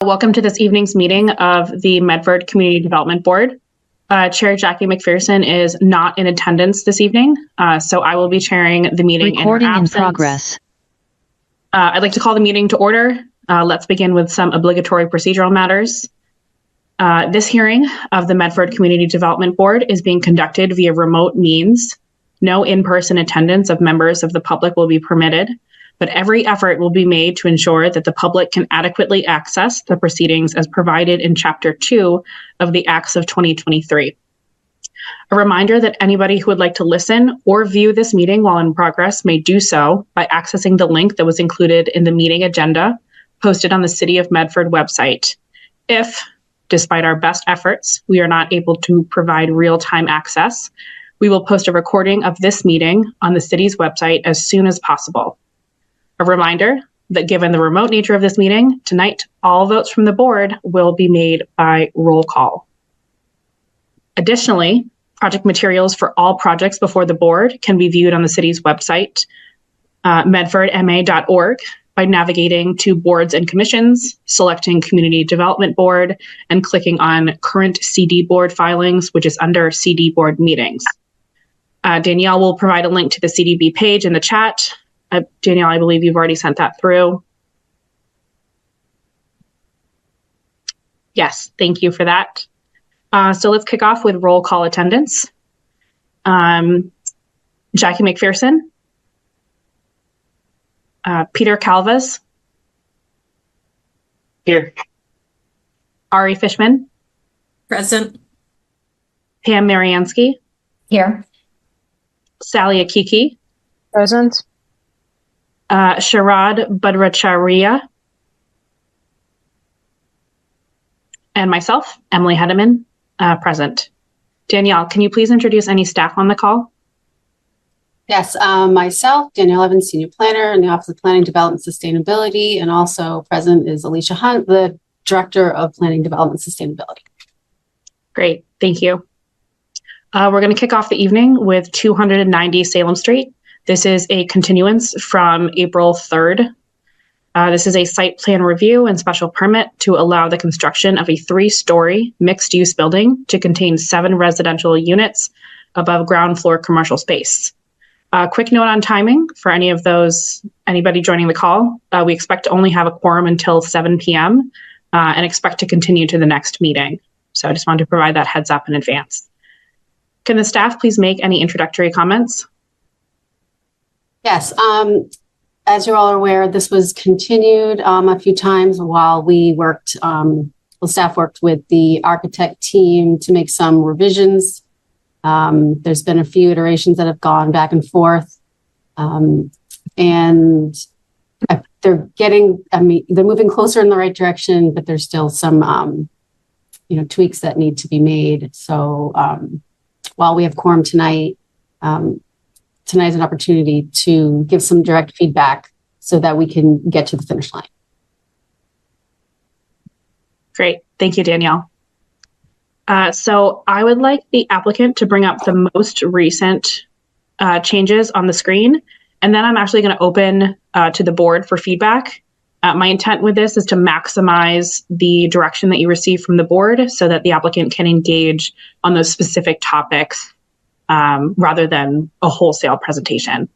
Welcome to this evening's meeting of the Medford Community Development Board. Chair Jackie McPherson is not in attendance this evening, so I will be chairing the meeting. Recording in progress. I'd like to call the meeting to order. Let's begin with some obligatory procedural matters. This hearing of the Medford Community Development Board is being conducted via remote means. No in-person attendance of members of the public will be permitted, but every effort will be made to ensure that the public can adequately access the proceedings as provided in Chapter 2 of the Acts of 2023. A reminder that anybody who would like to listen or view this meeting while in progress may do so by accessing the link that was included in the meeting agenda posted on the City of Medford website. If, despite our best efforts, we are not able to provide real-time access, we will post a recording of this meeting on the city's website as soon as possible. A reminder that given the remote nature of this meeting, tonight, all votes from the board will be made by roll call. Additionally, project materials for all projects before the board can be viewed on the city's website, medfordma.org, by navigating to boards and commissions, selecting Community Development Board, and clicking on Current CD Board Filings, which is under CD Board Meetings. Danielle will provide a link to the CDB page in the chat. Danielle, I believe you've already sent that through. Yes, thank you for that. So let's kick off with roll call attendance. Jackie McPherson, Peter Calvas. Here. Ari Fishman. Present. Pam Mariansky. Here. Sally Akiki. Present. Sharad Bhattacharya, and myself, Emily Hedeman, present. Danielle, can you please introduce any staff on the call? Yes, myself, Danielle Evans, Senior Planner in the Office of Planning, Development, Sustainability, and also present is Alicia Hunt, the Director of Planning, Development, Sustainability. Great, thank you. We're going to kick off the evening with 290 Salem Street. This is a continuance from April 3rd. This is a site plan review and special permit to allow the construction of a 3-story mixed-use building to contain 7 residential units above ground floor commercial space. Quick note on timing for anybody joining the call. We expect to only have a quorum until 7 p.m. And expect to continue to the next meeting. So I just wanted to provide that heads up in advance. Can the staff please make any introductory comments? Yes, as you're all aware, this was continued a few times while we worked, staff worked with the architect team to make some revisions. There's been a few iterations that have gone back and forth. And they're moving closer in the right direction, but there's still some, tweaks that need to be made. So while we have quorum tonight, tonight is an opportunity to give some direct feedback so that we can get to the finish line. Great. Thank you, Danielle. So I would like the applicant to bring up the most recent changes on the screen, and then I'm actually going to open to the board for feedback. My intent with this is to maximize the direction that you receive from the board so that the applicant can engage on those specific topics rather than a wholesale presentation.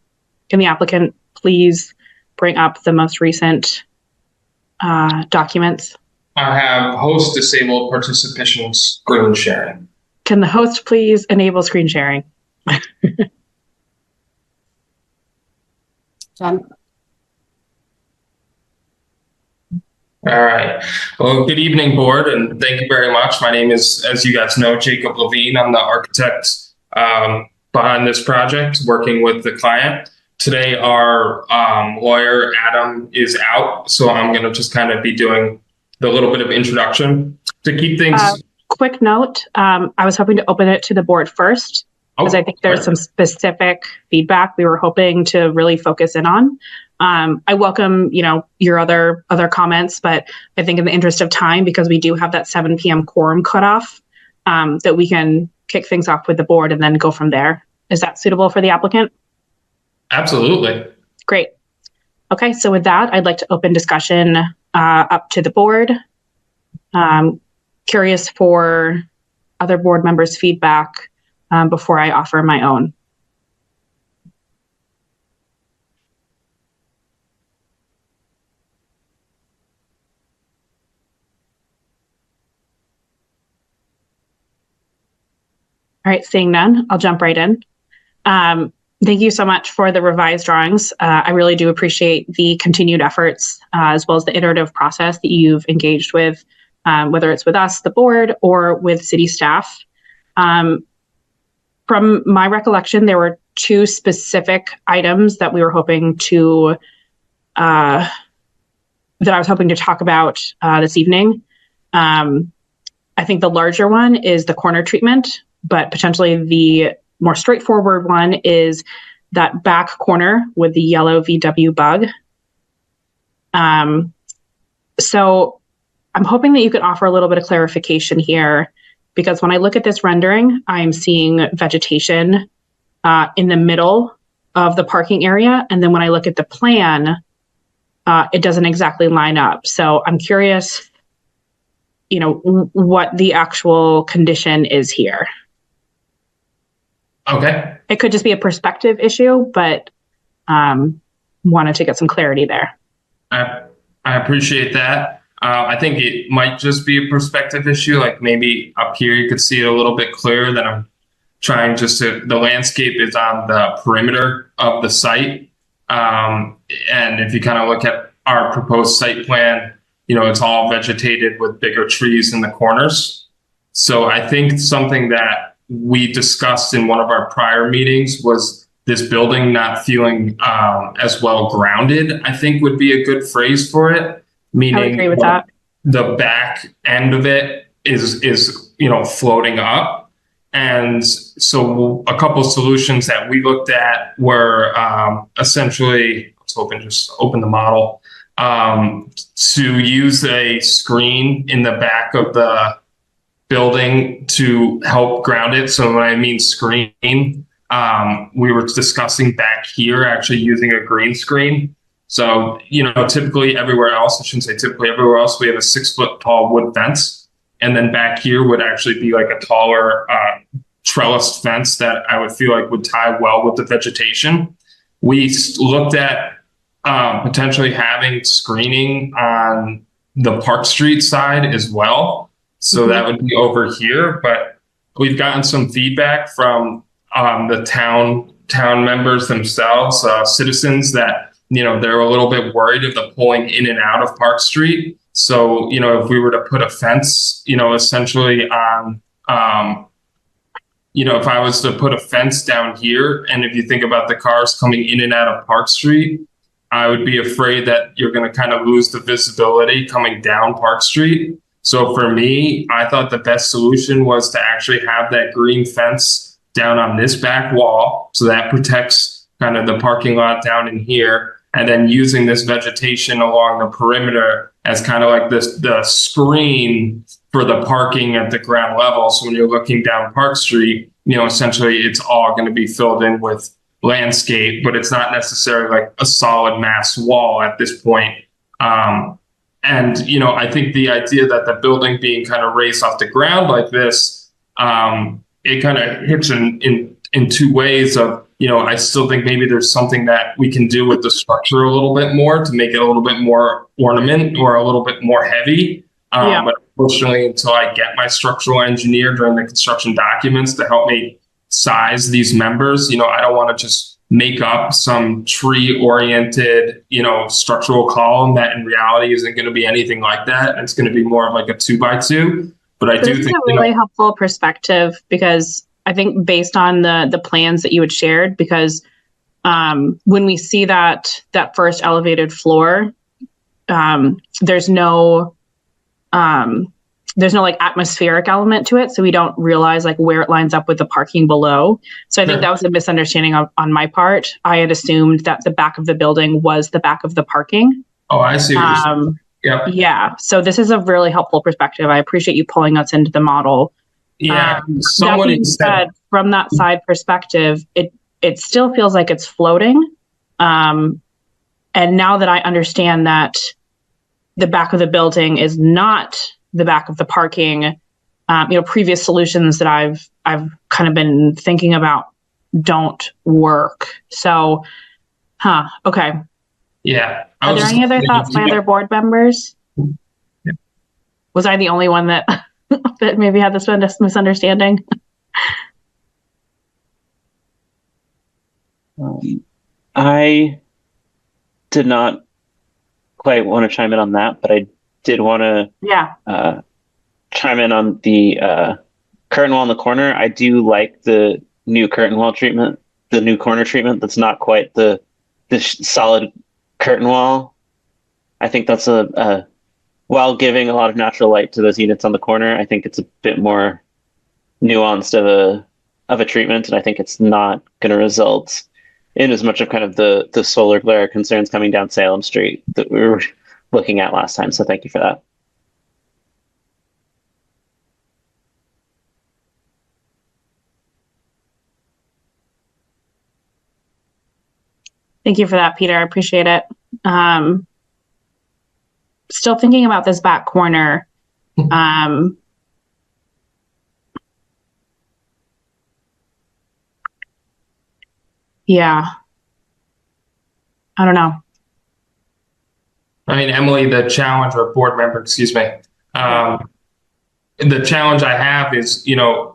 Can the applicant please bring up the most recent documents? I have host disable participation screen sharing. Can the host please enable screen sharing? John? All right. Well, good evening, board, and thank you very much. My name is, as you guys know, Jacob Levine. I'm the architect behind this project, working with the client. Today, our lawyer, Adam, is out, so I'm going to just kind of be doing the little bit of introduction to keep things. Quick note, I was hoping to open it to the board first, because I think there's some specific feedback we were hoping to really focus in on. I welcome, your other comments, but I think in the interest of time, because we do have that 7 p.m. quorum cutoff, that we can kick things off with the board and then go from there. Is that suitable for the applicant? Absolutely. Great. Okay, so with that, I'd like to open discussion up to the board. Curious for other board members' feedback before I offer my own. All right, seeing none, I'll jump right in. Thank you so much for the revised drawings. I really do appreciate the continued efforts as well as the iterative process that you've engaged with, whether it's with us, the board, or with city staff. From my recollection, there were two specific items that we were hoping to, that I was hoping to talk about this evening. I think the larger one is the corner treatment, but potentially the more straightforward one is that back corner with the yellow VW bug. So I'm hoping that you could offer a little bit of clarification here, because when I look at this rendering, I'm seeing vegetation in the middle of the parking area. And then when I look at the plan, it doesn't exactly line up. So I'm curious, what the actual condition is here. Okay. It could just be a perspective issue, but wanted to get some clarity there. I appreciate that. I think it might just be a perspective issue. Like maybe up here you could see it a little bit clearer than I'm trying the landscape is on the perimeter of the site. And if you kind of look at our proposed site plan, it's all vegetated with bigger trees in the corners. So I think something that we discussed in one of our prior meetings was this building not feeling as well grounded, I think would be a good phrase for it. Meaning, I would agree with that. The back end of it is floating up. And so a couple of solutions that we looked at were essentially, I was hoping just open the model, to use a screen in the back of the building to help ground it. So when I mean screen, we were discussing back here actually using a green screen. So, typically everywhere else, I shouldn't say typically everywhere else, we have a 6-foot tall wood fence. And then back here would actually be like a taller trellised fence that I would feel like would tie well with the vegetation. We looked at potentially having screening on the Park Street side as well. So that would be over here, but we've gotten some feedback from the town members themselves, citizens that, they're a little bit worried of the pulling in and out of Park Street. So, if we were to put a fence, essentially on, if I was to put a fence down here, and if you think about the cars coming in and out of Park Street, I would be afraid that you're going to kind of lose the visibility coming down Park Street. So for me, I thought the best solution was to actually have that green fence down on this back wall. So that protects kind of the parking lot down in here. And then using this vegetation along the perimeter as kind of like the screen for the parking at the ground level. So when you're looking down Park Street, essentially it's all going to be filled in with landscape, but it's not necessarily like a solid mass wall at this point. And, I think the idea that the building being kind of raised off the ground like this, it kind of hits in two ways of, I still think maybe there's something that we can do with the structure a little bit more to make it a little bit more ornament or a little bit more heavy. But unfortunately, until I get my structural engineer during the construction documents to help me size these members, I don't want to just make up some tree-oriented, structural column that in reality isn't going to be anything like that. It's going to be more of like a 2x2. But I do think it's a really helpful perspective, because I think based on the plans that you had shared, because when we see that first elevated floor, there's no like atmospheric element to it. So we don't realize like where it lines up with the parking below. So I think that was a misunderstanding on my part. I had assumed that the back of the building was the back of the parking. Oh, I see. Yeah. Yeah. So this is a really helpful perspective. I appreciate you pulling us into the model. Yeah. That being said, from that side perspective, it still feels like it's floating. And now that I understand that the back of the building is not the back of the parking. Previous solutions that I've kind of been thinking about don't work. So, okay. Yeah. Are there any other thoughts by other board members? Yeah. Was I the only one that that maybe had this misunderstanding? I did not quite want to chime in on that, but I did want to chime in on the curtain wall in the corner. I do like the new curtain wall treatment, the new corner treatment. That's not quite the solid curtain wall. I think that's while giving a lot of natural light to those units on the corner, I think it's a bit more nuanced of a treatment, and I think it's not going to result in as much of kind of the solar glare concerns coming down Salem Street that we were looking at last time. So thank you for that. Thank you for that, Peter. I appreciate it. Still thinking about this back corner. Yeah. I don't know. I mean, Emily, the challenge, or board member, excuse me. The challenge I have is,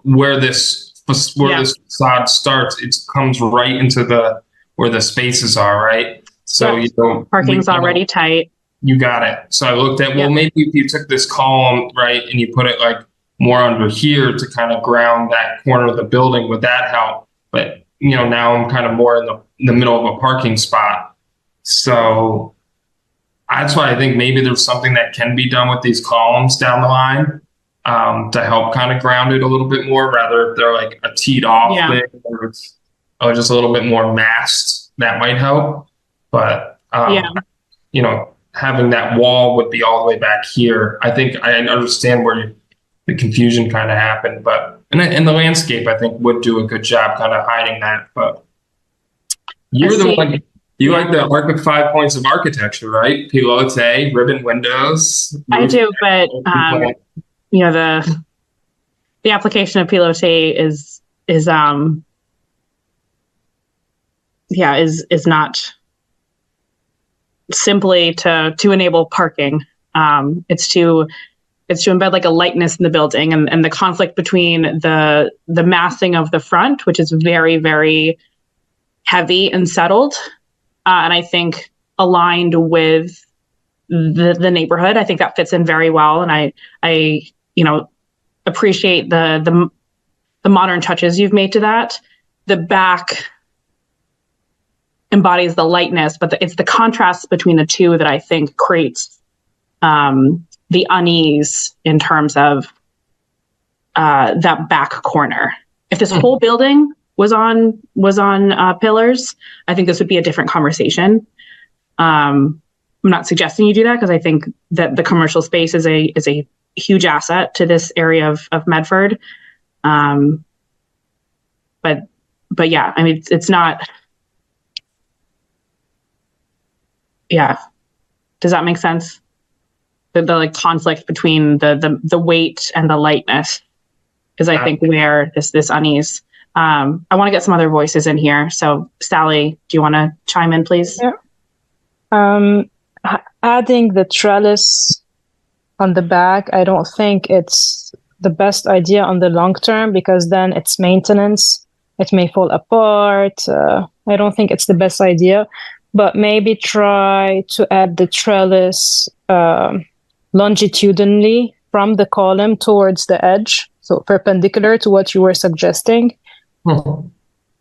where this facade starts, it comes right into where the spaces are, right? So, parking's already tight. You got it. So I looked at, well, maybe if you took this column, right, and you put it like more under here to kind of ground that corner of the building, would that help? But, now I'm kind of more in the middle of a parking spot. So that's why I think maybe there's something that can be done with these columns down the line to help kind of ground it a little bit more, rather if they're like a teed off thing or it's just a little bit more masked, that might help. But, having that wall would be all the way back here. I think I understand where the confusion kind of happened, but and the landscape, I think, would do a good job kind of hiding that. But you're the one. You like the 5 points of architecture, right? Pilote, ribbon windows. I do, but the application of pilote is not simply to enable parking. It's to embed like a lightness in the building, and the conflict between the massing of the front, which is very, very heavy and settled, and I think aligned with the neighborhood. I think that fits in very well, and I appreciate the modern touches you've made to that. The back embodies the lightness, but it's the contrast between the two that I think creates the unease in terms of that back corner. If this whole building was on pillars, I think this would be a different conversation. I'm not suggesting you do that, because I think that the commercial space is a huge asset to this area of Medford. But yeah, I mean, it's not. Yeah. Does that make sense? The like conflict between the weight and the lightness is, I think, where this unease. I want to get some other voices in here. So Sally, do you want to chime in, please? Yeah. Adding the trellis on the back, I don't think it's the best idea on the long term, because then it's maintenance. It may fall apart. I don't think it's the best idea. But maybe try to add the trellis longitudinally from the column towards the edge, so perpendicular to what you were suggesting,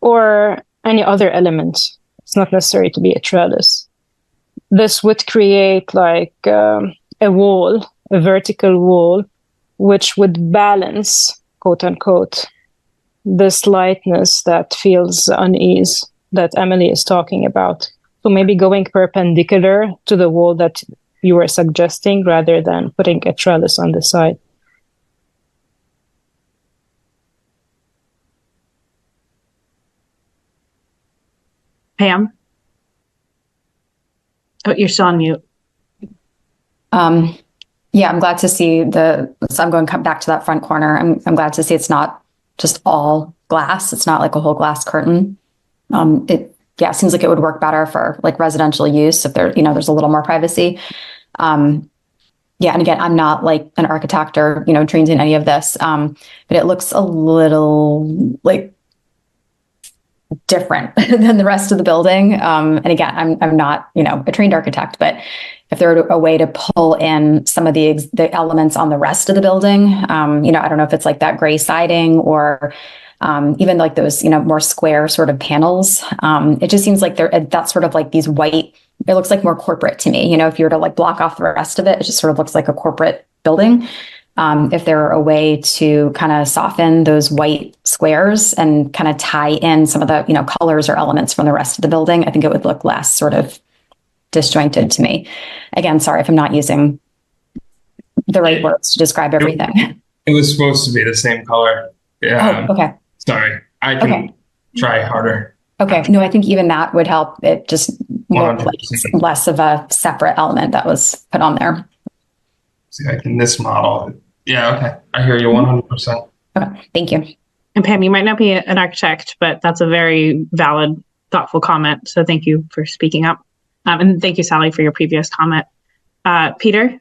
or any other element. It's not necessary to be a trellis. This would create like a wall, a vertical wall, which would balance, quote unquote, this lightness that feels unease that Emily is talking about. So maybe going perpendicular to the wall that you were suggesting, rather than putting a trellis on the side. Pam? Oh, you're still on mute. Yeah, I'm glad to see so I'm going to come back to that front corner. I'm glad to see it's not just all glass. It's not like a whole glass curtain. It seems like it would work better for like residential use if there's a little more privacy. And again, I'm not like an architect or, trained in any of this. But it looks a little like different than the rest of the building. And again, I'm not, a trained architect, but if there were a way to pull in some of the elements on the rest of the building, I don't know if it's like that gray siding or even like those, more square sort of panels. It just seems like that's sort of like these white, it looks like more corporate to me. If you were to like block off the rest of it, it just sort of looks like a corporate building. If there were a way to kind of soften those white squares and kind of tie in some of the, colors or elements from the rest of the building, I think it would look less sort of disjointed to me. Again, sorry if I'm not using the right words to describe everything. It was supposed to be the same color. Yeah. Oh, okay. Sorry. I can try harder. Okay. No, I think even that would help. It just looked like less of a separate element that was put on there. See, like in this model. Yeah. Okay. I hear you 100%. Okay. Thank you. And Pam, you might not be an architect, but that's a very valid, thoughtful comment. So thank you for speaking up. And thank you, Sally, for your previous comment. Peter?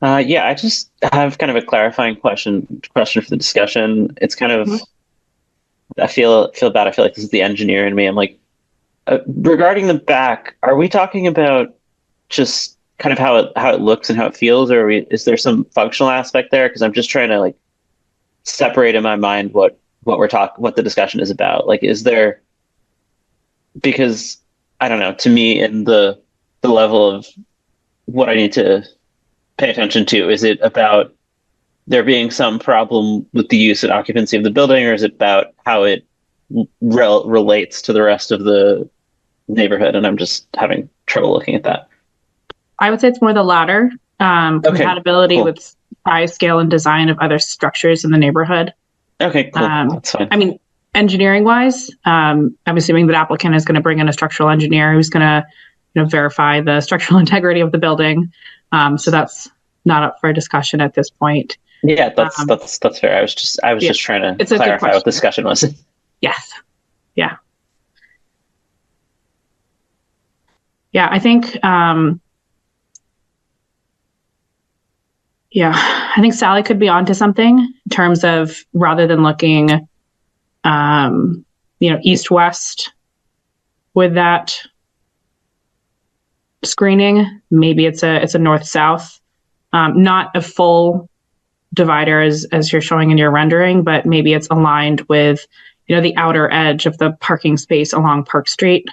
I just have kind of a clarifying question for the discussion. It's kind of, I feel bad. I feel like this is the engineer in me. I'm like, regarding the back, are we talking about just kind of how it looks and how it feels, or is there some functional aspect there? Because I'm just trying to like separate in my mind what the discussion is about. Like, is there, because I don't know, to me, in the level of what I need to pay attention to, is it about there being some problem with the use and occupancy of the building, or is it about how it relates to the rest of the neighborhood? And I'm just having trouble looking at that. I would say it's more the latter. Compatibility with size, scale, and design of other structures in the neighborhood. Okay, cool. That's fine. I mean, engineering wise, I'm assuming that applicant is going to bring in a structural engineer who's going to, verify the structural integrity of the building. So that's not up for a discussion at this point. Yeah, that's fair. I was just trying to clarify what the discussion was. Yes. Yeah. Yeah, I think. I think Sally could be onto something in terms of, rather than looking, east-west with that screening, maybe it's a north-south, not a full divider as you're showing in your rendering, but maybe it's aligned with, the outer edge of the parking space along Park Street.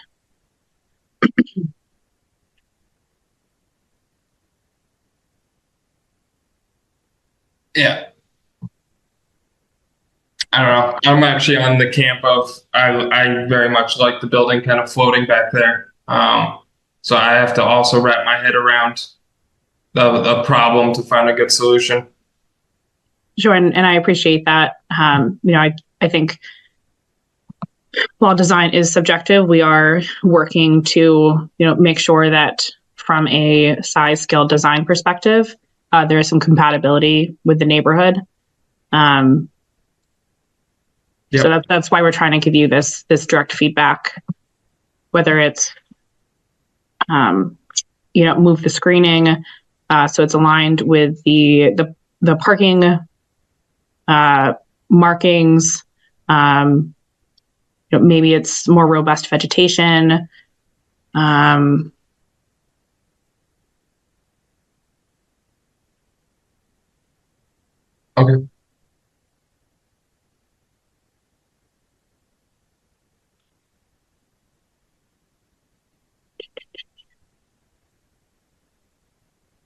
Yeah. I don't know. I'm actually on the camp of I very much like the building kind of floating back there. So I have to also wrap my head around the problem to find a good solution. Sure, and I appreciate that. I think while design is subjective, we are working to make sure that from a size, scale, design perspective, there is some compatibility with the neighborhood. So that's why we're trying to give you this direct feedback, whether it's move the screening so it's aligned with the parking markings. Maybe it's more robust vegetation. Okay.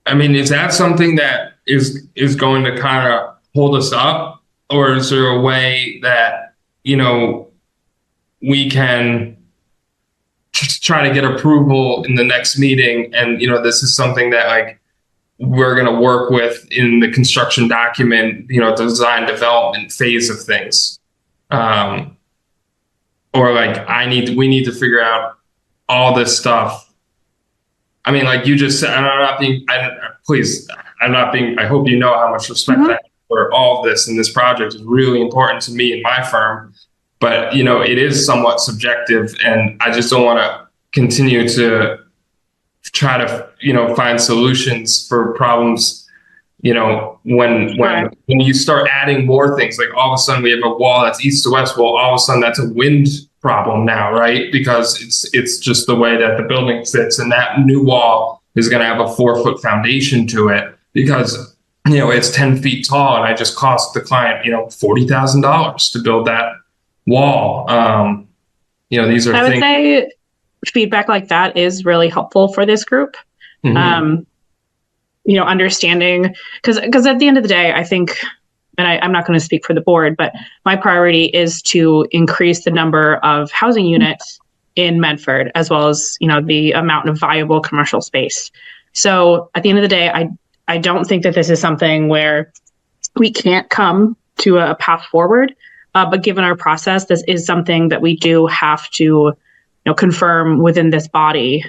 I mean, is that something that is going to kind of hold us up, or is there a way that, we can try to get approval in the next meeting? And, this is something that like we're going to work with in the construction document, design development phase of things. Or like we need to figure out all this stuff I mean, like you just said, and I hope you know how much respect I have for all of this, and this project is really important to me and my firm. But, you know, it is somewhat subjective, and I just don't want to continue to try to, you know, find solutions for problems, you know, when you start adding more things, like all of a sudden we have a wall that's east to west, well, all of a sudden that's a wind problem now, right? Because it's just the way that the building sits, and that new wall is going to have a 4-foot foundation to it because, you know, it's 10 feet tall, and I just cost the client, you know, $40,000 to build that wall. You know, these are I would say feedback like that is really helpful for this group. You know, understanding, because at the end of the day, I think, and I'm not going to speak for the board, but my priority is to increase the number of housing units in Medford, as well as, you know, the amount of viable commercial space. So at the end of the day, I don't think that this is something where we can't come to a path forward. But given our process, this is something that we do have to, you know, confirm within this body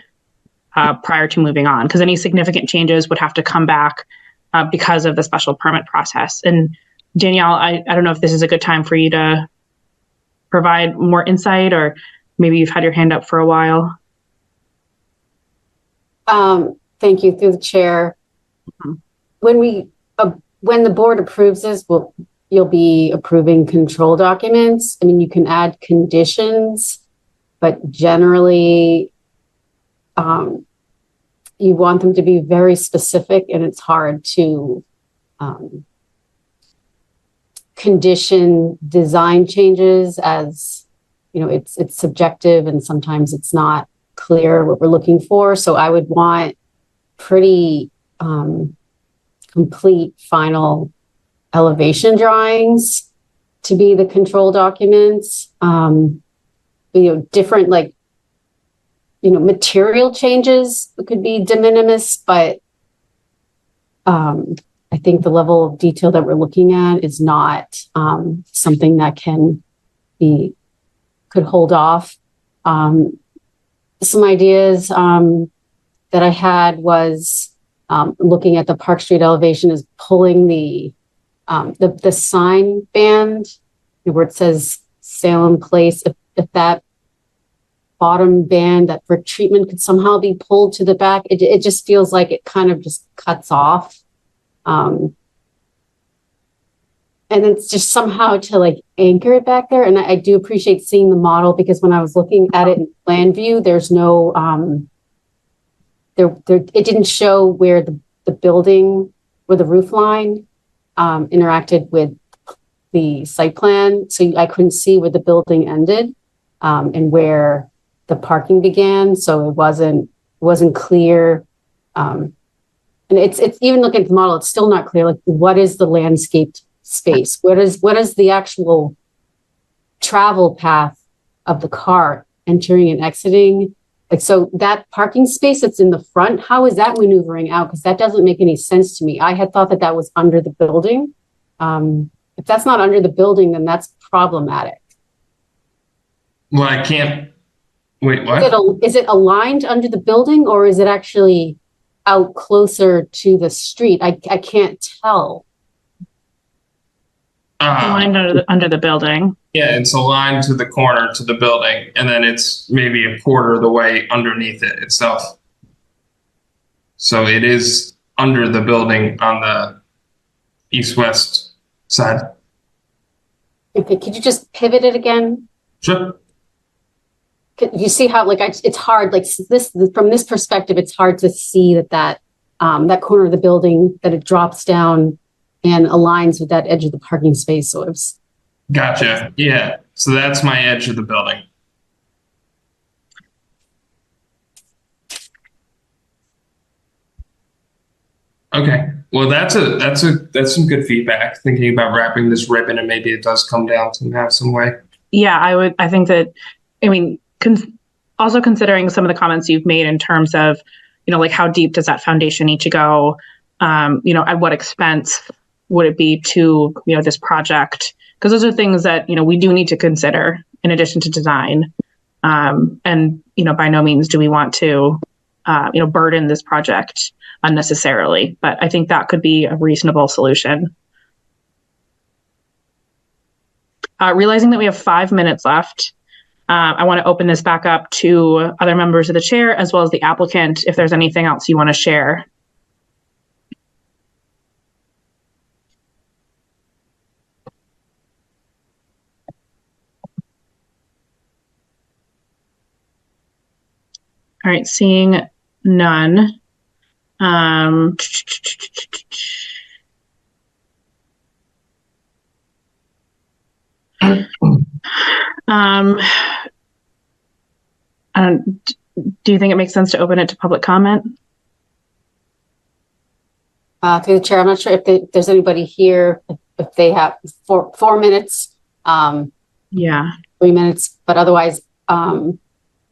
prior to moving on, because any significant changes would have to come back because of the special permit process. And Danielle, I don't know if this is a good time for you to provide more insight, or maybe you've had your hand up for a while. Thank you, through the chair. When the board approves this, you'll be approving control documents. I mean, you can add conditions, but generally, you want them to be very specific, and it's hard to condition design changes, as you know, it's subjective, and sometimes it's not clear what we're looking for. So I would want pretty complete final elevation drawings to be the control documents. You know, different, like, you know, material changes could be de minimis, but I think the level of detail that we're looking at is not something that could hold off. Some ideas that I had was looking at the Park Street elevation, is pulling the sign band where it says Salem Place, if that bottom band, that for treatment, could somehow be pulled to the back. It just feels like it kind of just cuts off. And it's just somehow to like anchor it back there. And I do appreciate seeing the model, because when I was looking at it in plan view, there's no, it didn't show where the building, where the roof line interacted with the site plan. So I couldn't see where the building ended and where the parking began. So it wasn't clear. And it's even looking at the model, it's still not clear. Like, what is the landscaped space? What is the actual travel path of the car entering and exiting? Like, so that parking space that's in the front, how is that maneuvering out? Because that doesn't make any sense to me. I had thought that was under the building. If that's not under the building, then that's problematic. Well, I can't. Wait, what? Is it aligned under the building, or is it actually out closer to the street? I can't tell. Aligned under the building. Yeah, it's aligned to the corner to the building, and then it's maybe a quarter of the way underneath it itself. So it is under the building on the east-west side. Okay, could you just pivot it again? Sure. You see how, like, it's hard, like this, from this perspective, it's hard to see that corner of the building, that it drops down and aligns with that edge of the parking space. So it's. Gotcha. Yeah. So that's my edge of the building. Okay. Well, that's some good feedback. Thinking about wrapping this ribbon, and maybe it does come down to have some way. Yeah, I think that, I mean, also considering some of the comments you've made in terms of, you know, like, how deep does that foundation need to go? You know, at what expense would it be to, you know, this project? Because those are things that, you know, we do need to consider in addition to design. And, you know, by no means do we want to burden this project unnecessarily. But I think that could be a reasonable solution. Realizing that we have 5 minutes left, I want to open this back up to other members of the chair as well as the applicant if there's anything else you want to share. All right, seeing none. Do you think it makes sense to open it to public comment? Through the chair, I'm not sure if there's anybody here, if they have 4 minutes. Yeah. 3 minutes, but otherwise,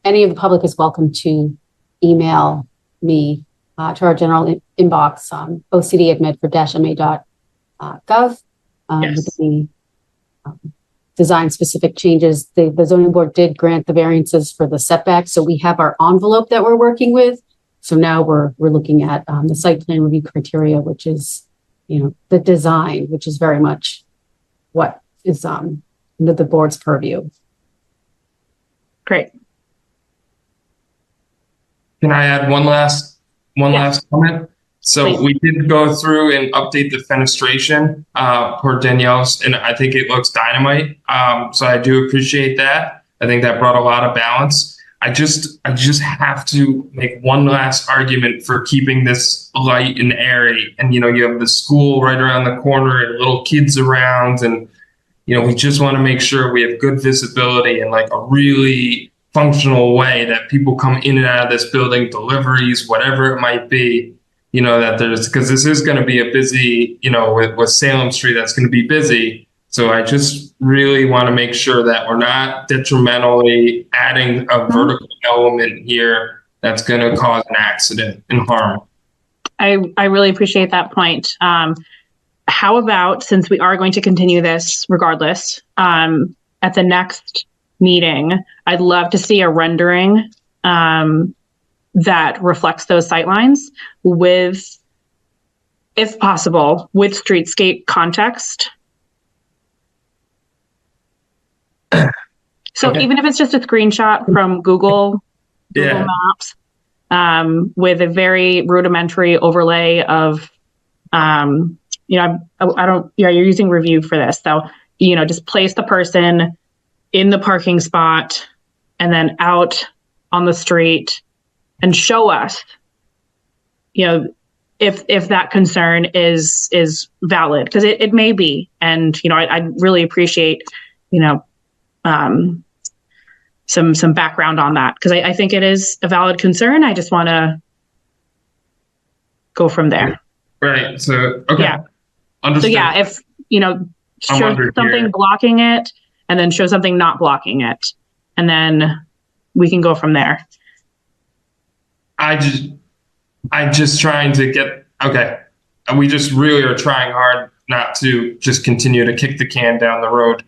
any of the public is welcome to email me to our general inbox, ocd@medford-ma.gov. Yes. With the design-specific changes. The zoning board did grant the variances for the setbacks, so we have our envelope that we're working with. So now we're looking at the site plan review criteria, which is, the design, which is very much what is the board's purview. Great. Can I add one last comment? So Please. We did go through and update the fenestration per Danielle's, and I think it looks dynamite. So I do appreciate that. I think that brought a lot of balance. I just have to make one last argument for keeping this light and airy. And you have the school right around the corner and little kids around, and we just want to make sure we have good visibility and like a really functional way that people come in and out of this building, deliveries, whatever it might be. That because this is going to be a busy, with Salem Street, that's going to be busy. So I just really want to make sure that we're not detrimentally adding a vertical element here that's going to cause an accident and harm. I really appreciate that point. How about, since we are going to continue this regardless, at the next meeting, I'd love to see a rendering that reflects those sightlines with, if possible, with streetscape context. So Okay. even if it's just a screenshot from Google Maps, with a very rudimentary overlay of, you're using review for this. So, just place the person in the parking spot and then out on the street and show us, if that concern is valid, because it may be. And, I really appreciate, some background on that, because I think it is a valid concern. I just want to go from there. Right. So, okay. Yeah. Understood. So yeah, if, show under something here. blocking it and then show something not blocking it, and then we can go from there. I'm just trying to get, okay. And we just really are trying hard not to just continue to kick the can down the road.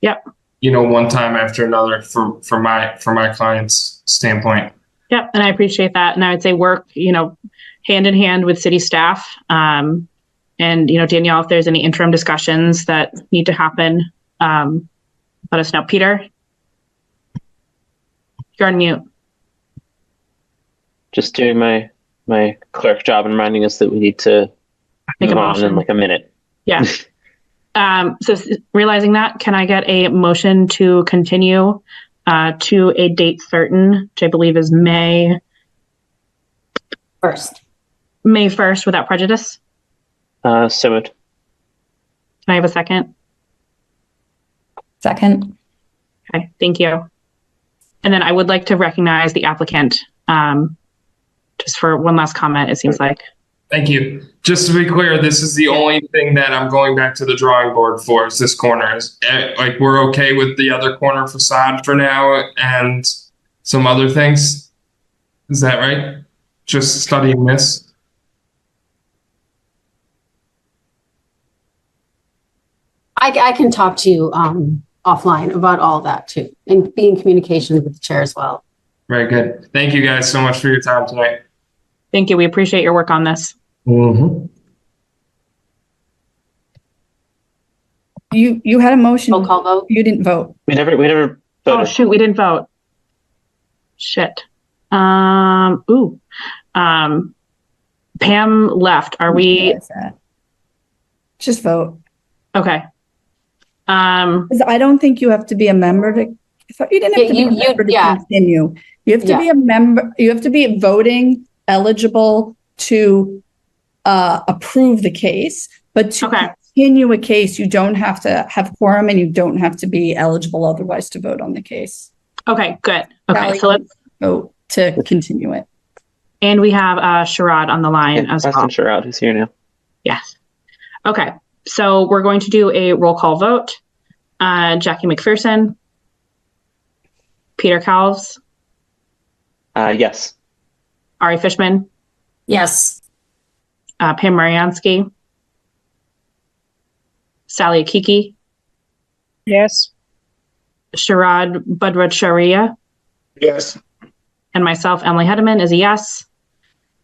Yep. One time after another from my client's standpoint. Yep. And I appreciate that. And I would say work, hand in hand with city staff. And, Danielle, if there's any interim discussions that need to happen, let us know. Peter, you're on mute. Just doing my clerk job and reminding us that we need to Make a move on motion. in like a minute. Yeah. So realizing that, can I get a motion to continue to a date certain, which I believe is May 1st without prejudice? So moved. Can I have a second? Second. Okay, thank you. And then I would like to recognize the applicant, just for one last comment, it seems like. Thank you. Just to be clear, this is the only thing that I'm going back to the drawing board for is this corner. We're okay with the other corner facade for now and some other things. Is that right? Just studying this. I can talk to you offline about all that too, and be in communication with the chair as well. Very good. Thank you guys so much for your time tonight. Thank you. We appreciate your work on this. Mm-hmm. You had a motion. Roll call vote. You didn't vote. We never voted. Oh, shoot. We didn't vote. Shit. Pam left. Are we? Just vote. Okay. 'Cause I don't think you have to be a member to. I thought you didn't have to be a member to continue. You have to be a member. You have to be voting eligible to approve the case, but to continue a case, you don't have to have quorum and you don't have to be eligible otherwise to vote on the case. Okay, good. Okay, so let's vote to continue it. And we have Sherrod on the line as well. Preston Sherrod is here now. Yes. Okay, so we're going to do a roll call vote. Jackie McPherson. Peter Calves. Yes. Ari Fishman. Yes. Pam Mariansky. Sally Akiki. Yes. Sherrod Budrat-Sharia. Yes. And myself, Emily Hedeman, is a yes.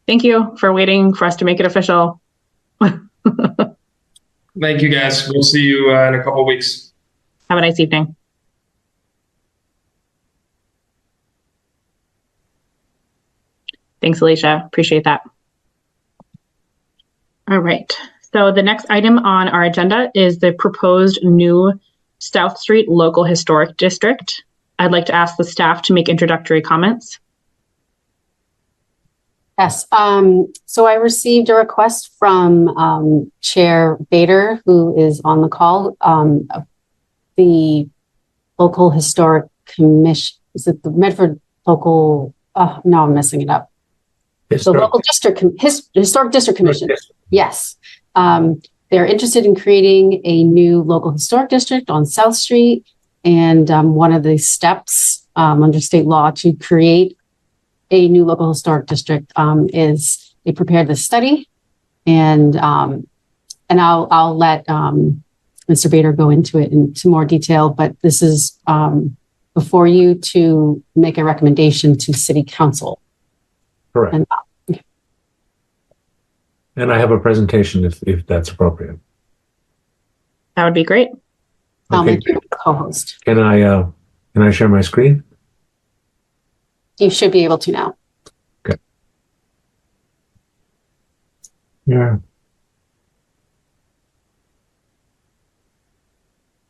Thank you for waiting for us to make it official. Thank you, guys. We'll see you in a couple of weeks. Have a nice evening. Thanks, Alicia. Appreciate that. All right. So the next item on our agenda is the proposed new South Street Local Historic District. I'd like to ask the staff to make introductory comments. Yes. So I received a request from Chair Bader, who is on the call. The local historic commission, is it the Medford local? Oh, no, I'm messing it up. The local district, historic district commission. Yes. They're interested in creating a new local historic district on South Street. And one of the steps under state law to create a new local historic district is they prepared the study, and I'll let Mr. Bader go into it into more detail. But this is before you to make a recommendation to City Council. Correct. And I have a presentation if that's appropriate. That would be great. I'll make you a co-host. Can I share my screen? You should be able to now. Okay. Yeah.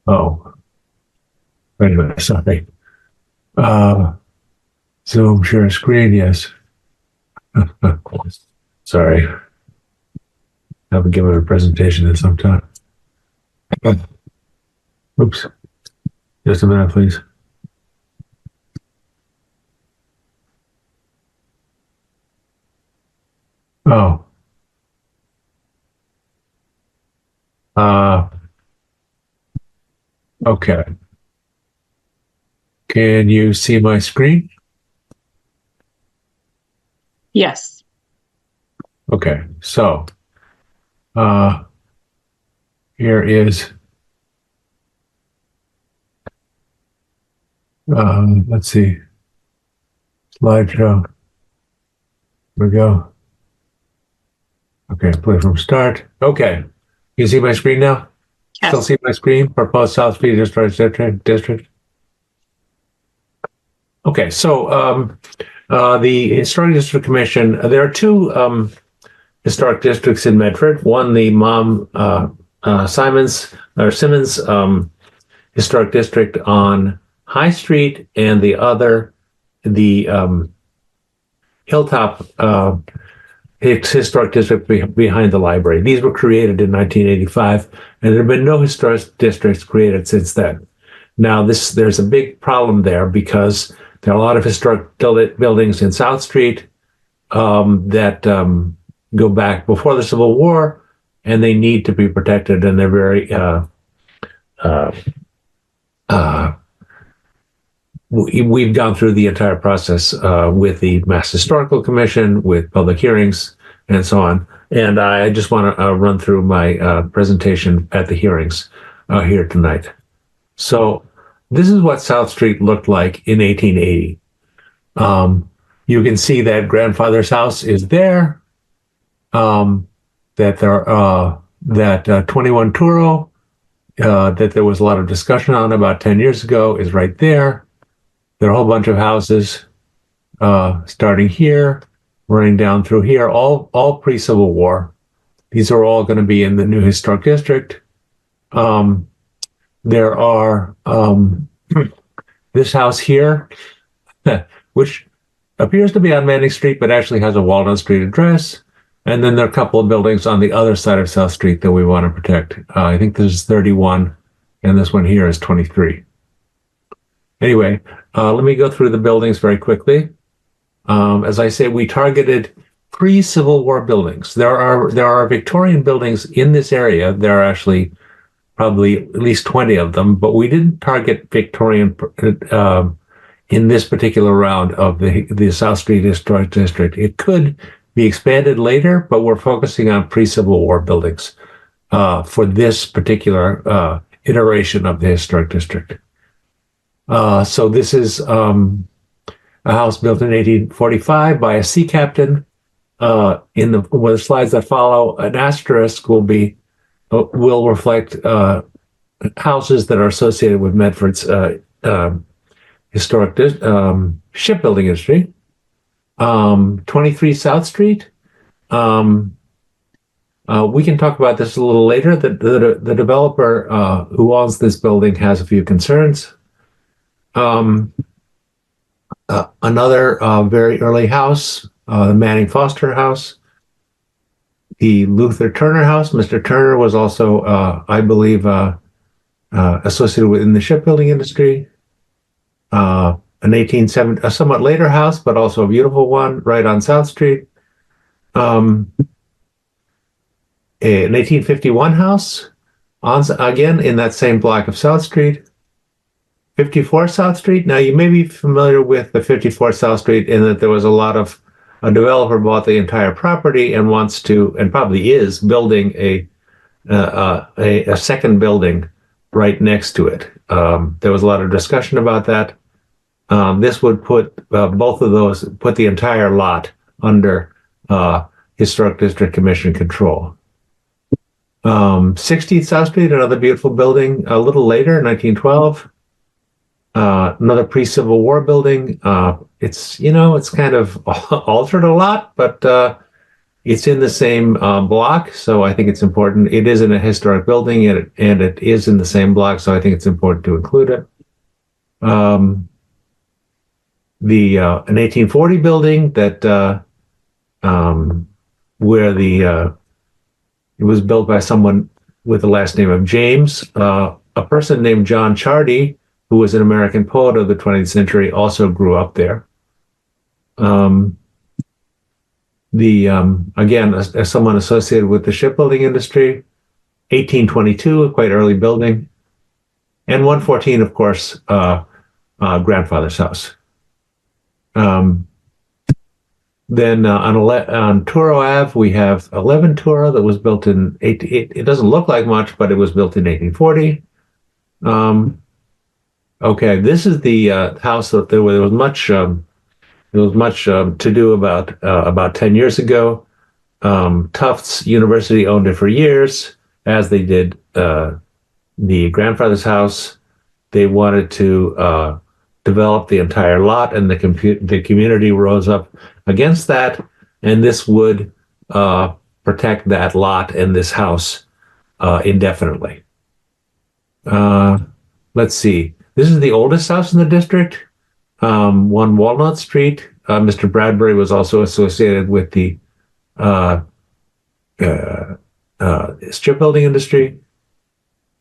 Oh. Wait a minute, sorry. Zoom share screen, yes. Sorry. I haven't given a presentation in some time. Oops. Just a minute, please. Oh. Okay. Can you see my screen? Yes. Okay. So, here is, let's see, slideshow. Here we go. Okay, play from start. Okay, you see my screen now? Yes. Still see my screen? Proposed South Street District. Okay, so the Historic District Commission, there are two historic districts in Medford. One, the Simmons Historic District on High Street, and the other, the Hilltop Historic District behind the library. These were created in 1985, and there have been no historic districts created since then. Now, there's a big problem there because there are a lot of historic buildings in South Street that go back before the Civil War, and they need to be protected, and they're very we've gone through the entire process with the Mass Historical Commission, with public hearings, and so on. And I just want to run through my presentation at the hearings here tonight. So this is what South Street looked like in 1880. You can see that grandfather's house is there. That 21 Turo, that there was a lot of discussion on about 10 years ago, is right there. There are a whole bunch of houses starting here, running down through here, all pre-Civil War. These are all going to be in the new historic district. There are this house here, which appears to be on Manning Street, but actually has a Walnut Street address. And then there are a couple of buildings on the other side of South Street that we want to protect. I think this is 31, and this one here is 23. Anyway, let me go through the buildings very quickly. As I say, we targeted pre-Civil War buildings. There are Victorian buildings in this area. There are actually probably at least 20 of them, but we didn't target Victorian in this particular round of the South Street Historic District. It could be expanded later, but we're focusing on pre-Civil War buildings for this particular iteration of the Historic District. So this is a house built in 1845 by a sea captain. In the slides that follow, an asterisk will reflect houses that are associated with Medford's historic shipbuilding industry. 23 South Street. We can talk about this a little later. The developer who owns this building has a few concerns. Another very early house, the Manning Foster House, the Luther Turner House. Mr. Turner was also, I believe, associated in the shipbuilding industry. An 1870, a somewhat later house, but also a beautiful one, right on South Street. An 1851 house, again in that same block of South Street. 54 South Street. Now, you may be familiar with the 54 South Street in that there was a developer bought the entire property and wants to, and probably is, building a second building right next to it. There was a lot of discussion about that. This would put put the entire lot under Historic District Commission control. 60th South Street, another beautiful building, a little later, 1912. Another pre-Civil War building. It's kind of altered a lot, but it's in the same block, so I think it's important. It is in a historic building, and it is in the same block, so I think it's important to include it. An 1840 building that where it was built by someone with the last name of James. A person named John Chardy, who was an American poet of the 20th century, also grew up there. Again, as someone associated with the shipbuilding industry, 1822, a quite early building, and 114, of course, grandfather's house. Then on Turo Ave, we have 11 Turo that was built in, it doesn't look like much, but it was built in 1840. Okay, this is the house that there was much to do about 10 years ago. Tufts University owned it for years, as they did the grandfather's house. They wanted to develop the entire lot, and the community rose up against that, and this would protect that lot and this house indefinitely. Let's see. This is the oldest house in the district, 1 Walnut Street. Mr. Bradbury was also associated with the shipbuilding industry.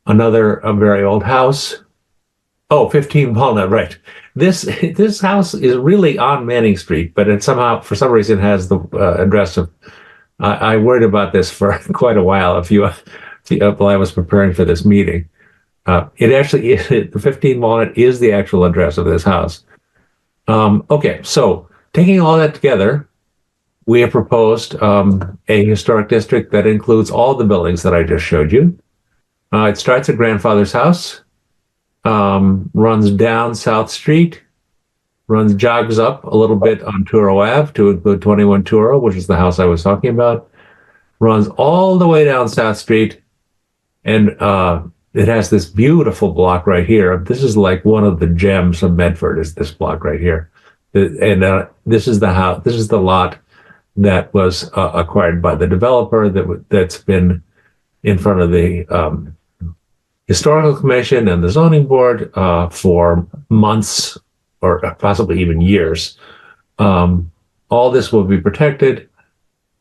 Another very old house. Oh, 15 Walnut, right. This house is really on Manning Street, but it somehow, for some reason, has the address of. I worried about this for quite a while. While I was preparing for this meeting. It actually, the 15 Walnut is the actual address of this house. Okay, so taking all that together, we have proposed a historic district that includes all the buildings that I just showed you. It starts at grandfather's house, runs down South Street, jogs up a little bit on Touro Ave to include 21 Touro, which is the house I was talking about, runs all the way down South Street, and it has this beautiful block right here. This is like one of the gems of Medford, is this block right here. And this is the house, this is the lot that was acquired by the developer that's been in front of the Historical Commission and the Zoning Board for months or possibly even years. All this will be protected.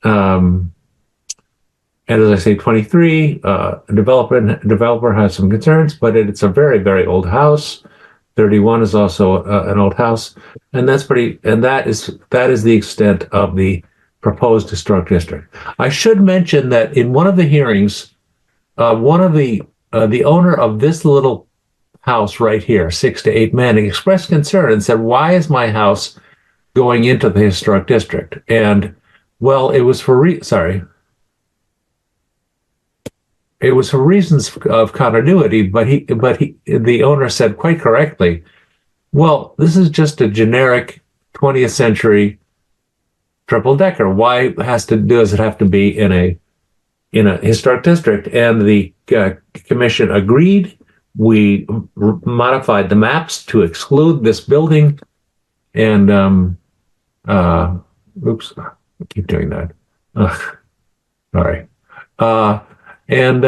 And as I say, 23, developer has some concerns, but it's a very, very old house. 31 is also an old house, and that is the extent of the proposed historic district. I should mention that in one of the hearings, the owner of this little house right here, 6 to 8 Manning, expressed concern and said, "Why is my house going into the historic district?" And well, it was for reasons of continuity, but the owner said quite correctly, well, this is just a generic 20th century triple decker. Why does it have to be in a historic district? And the commission agreed. We modified the maps to exclude this building, and oops, I keep doing that. Sorry. And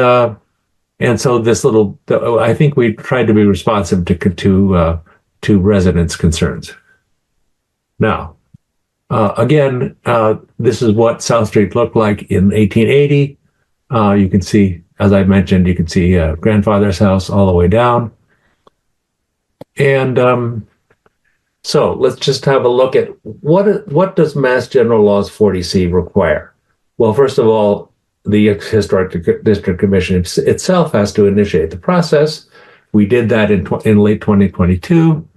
so this little, I think we tried to be responsive to residents' concerns. Now, again, this is what South Street looked like in 1880. You can see, as I mentioned, you can see grandfather's house all the way down. And so let's just have a look at what does Mass General Laws 40C require? Well, first of all, the Historic District Commission itself has to initiate the process. We did that in late 2022.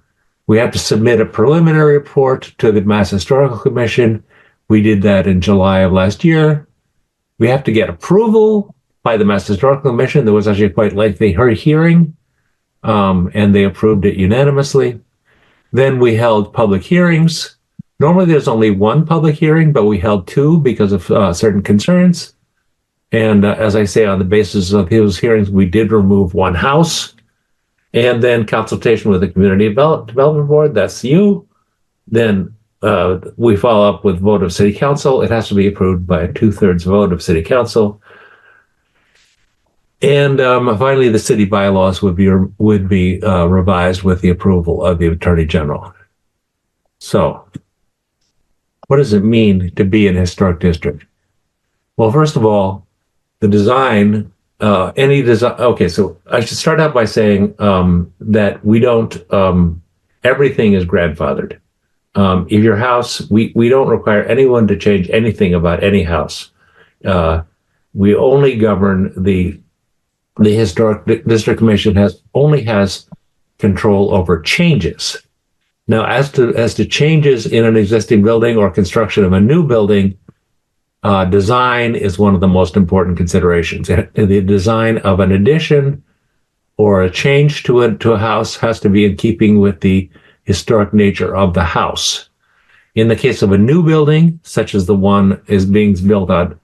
We have to submit a preliminary report to the Mass Historical Commission. We did that in July of last year. We have to get approval by the Mass Historical Commission. There was actually a quite lengthy hearing, and they approved it unanimously. Then we held public hearings. Normally there's only one public hearing, but we held two because of certain concerns. And as I say, on the basis of those hearings, we did remove one house. And then consultation with the Community Development Board, that's you. Then we follow up with vote of City Council. It has to be approved by a 2/3 vote of City Council. And finally, the city bylaws would be revised with the approval of the Attorney General. So what does it mean to be an historic district? Well, first of all, the design, any design. Okay, so I should start out by saying that we don't, everything is grandfathered. If your house, we don't require anyone to change anything about any house. We only govern the Historic District Commission only has control over changes. Now, as to changes in an existing building or construction of a new building, design is one of the most important considerations. The design of an addition or a change to a house has to be in keeping with the historic nature of the house. In the case of a new building, such as the one is being built on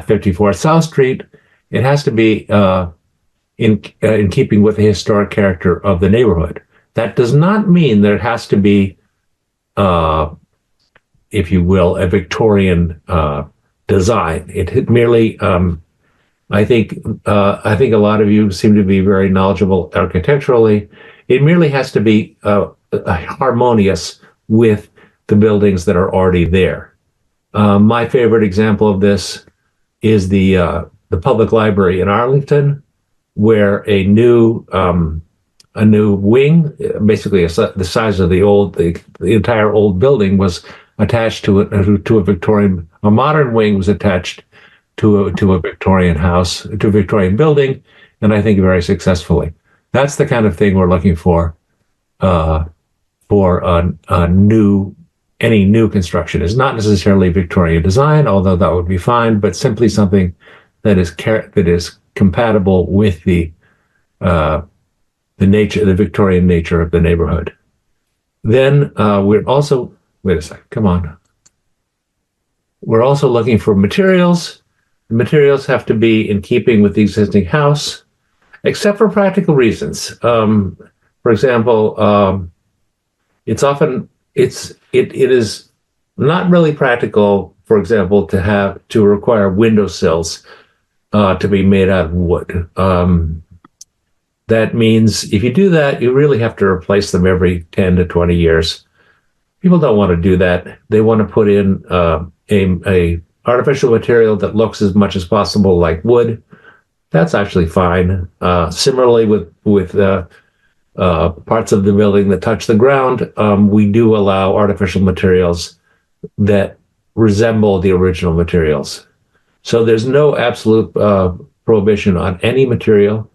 54 South Street, it has to be in keeping with the historic character of the neighborhood. That does not mean there has to be, if you will, a Victorian design. It merely, I think a lot of you seem to be very knowledgeable architecturally. It merely has to be harmonious with the buildings that are already there. My favorite example of this is the public library in Arlington, where a new wing, basically the size of the entire old building, was attached to a Victorian. A modern wing was attached to a Victorian house, to a Victorian building, and I think very successfully. That's the kind of thing we're looking for any new construction. Is not necessarily Victorian design, although that would be fine, but simply something that is compatible with the Victorian nature of the neighborhood. Then we're also, wait a second, come on. We're also looking for materials. The materials have to be in keeping with the existing house, except for practical reasons. For example, it is not really practical, for example, to require windowsills to be made out of wood. That means if you do that, you really have to replace them every 10 to 20 years. People don't want to do that. They want to put in a artificial material that looks as much as possible like wood. That's actually fine. Similarly, with parts of the building that touch the ground, we do allow artificial materials that resemble the original materials. So there's no absolute prohibition on any material.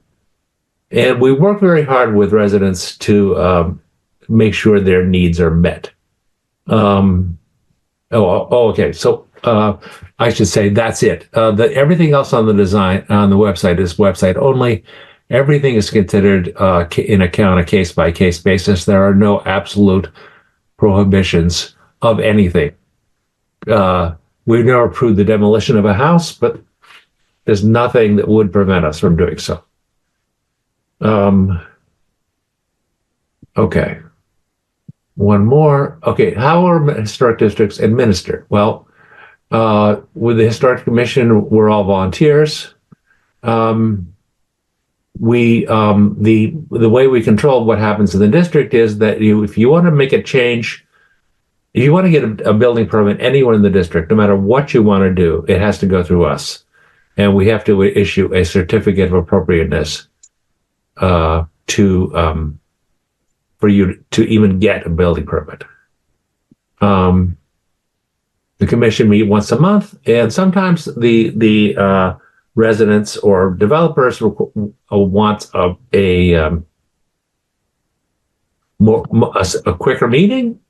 And we work very hard with residents to make sure their needs are met. Okay. So I should say that's it. Everything else on the design on the website is website only. Everything is considered in account a case-by-case basis. There are no absolute prohibitions of anything. We've never approved the demolition of a house, but there's nothing that would prevent us from doing so. Okay. One more. Okay. How are historic districts administered? Well, with the Historic Commission, we're all volunteers. The way we control what happens in the district is that if you want to make a change, if you want to get a building permit anywhere in the district, no matter what you want to do, it has to go through us. And we have to issue a certificate of appropriateness for you to even get a building permit. The commission meet once a month, and sometimes the residents or developers want a quicker meeting.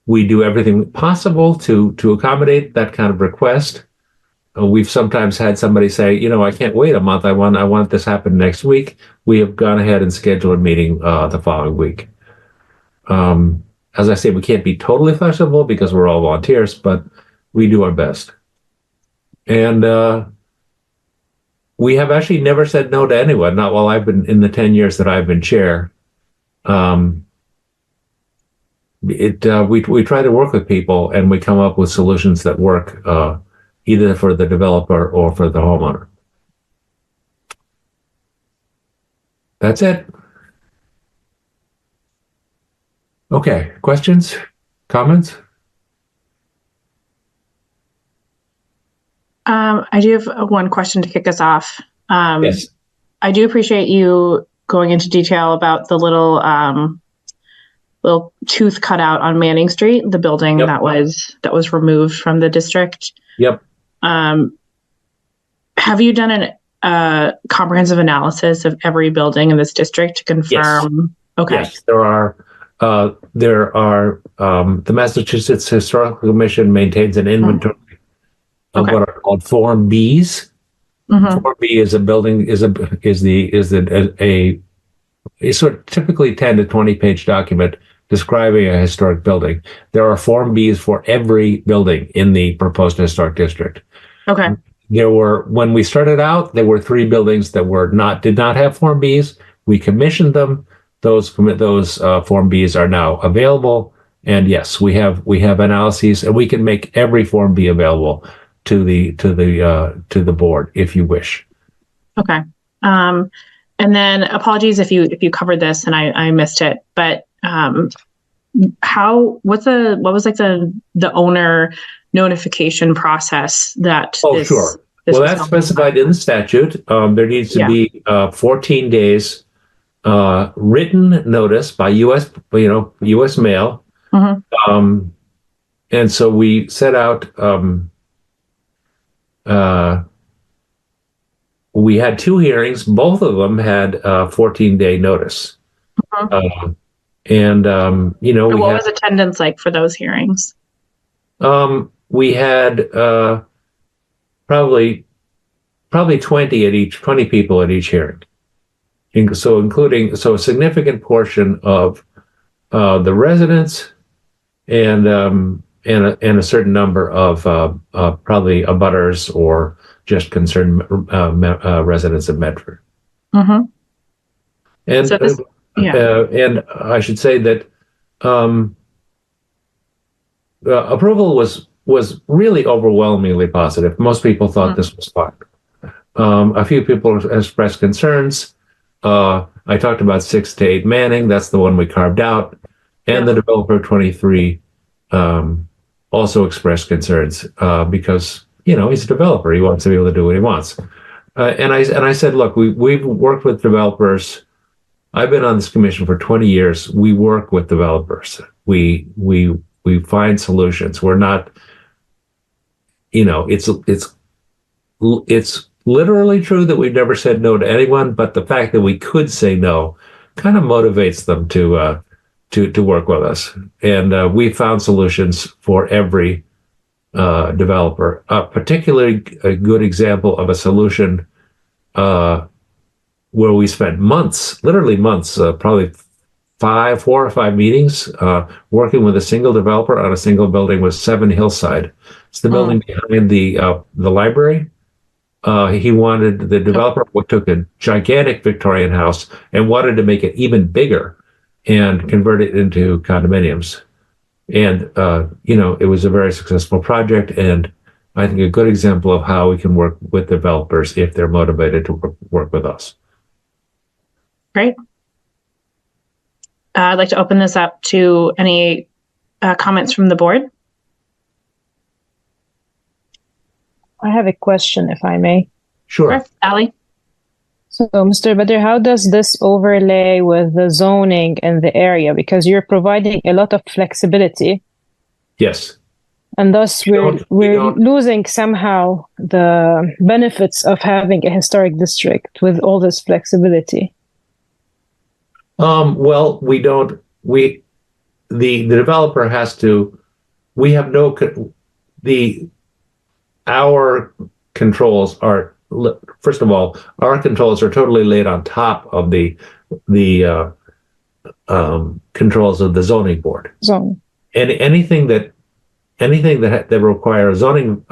We do everything possible to accommodate that kind of request. We've sometimes had somebody say, I can't wait a month. I want this to happen next week. We have gone ahead and scheduled a meeting the following week. As I say, we can't be totally flexible because we're all volunteers, but we do our best. And we have actually never said no to anyone, not while I've been in the 10 years that I've been chair. We try to work with people, and we come up with solutions that work either for the developer or for the homeowner. That's it. Okay, questions, comments? I do have one question to kick us off. Yes. I do appreciate you going into detail about the little tooth cutout on Manning Street, the building that was removed from the district. Yep. Have you done a comprehensive analysis of every building in this district to confirm? Yes. Okay. Yes, there are. The Massachusetts Historical Commission maintains an inventory of what are called Form Bs. Mm-hmm. Form B is a building is a sort of typically 10 to 20 page document describing a historic building. There are Form Bs for every building in the proposed historic district. Okay. When we started out, there were 3 buildings that did not have Form Bs. We commissioned them. Those Form Bs are now available. And yes, we have analyses, and we can make every Form B available to the board if you wish. Okay. And then apologies if you covered this and I missed it, but what was like the owner notification process that sure. Well, that's specified in the statute. There needs to be 14 days written notice by U.S. mail. Mm-hmm. And so we set out. We had 2 hearings. Both of them had 14-day notice. Mm-hmm. What was attendance like for those hearings? We had probably 20 people at each hearing. So a significant portion of the residents and a certain number of probably abutters or just concerned residents of Medford. Mm-hmm. And So this, and I should say that approval was really overwhelmingly positive. Most people thought this was fine. A few people expressed concerns. I talked about 6 to 8 Manning. That's the one we carved out. And the developer 23 also expressed concerns because, he's a developer. He wants to be able to do what he wants. And I said, look, we've worked with developers. I've been on this commission for 20 years. We work with developers. We find solutions. We're not, it's literally true that we've never said no to anyone, but the fact that we could say no kind of motivates them to work with us. And we found solutions for every developer. Particularly a good example of a solution where we spent months, literally months, probably 4 or 5 meetings working with a single developer on a single building was 7 Hillside. It's the building behind the library. He wanted, the developer took a gigantic Victorian house and wanted to make it even bigger and convert it into condominiums. And, it was a very successful project. And I think a good example of how we can work with developers if they're motivated to work with us. Great. I'd like to open this up to any comments from the board. I have a question, if I may. Sure. Ali? So, Mr. Badr, how does this overlay with the zoning in the area? Because you're providing a lot of flexibility. Yes. And thus we're losing somehow the benefits of having a historic district with all this flexibility. Well, the developer has to, we have no, our controls are, first of all, our controls are totally laid on top of the controls of the zoning board. Zone. And anything that requires zoning,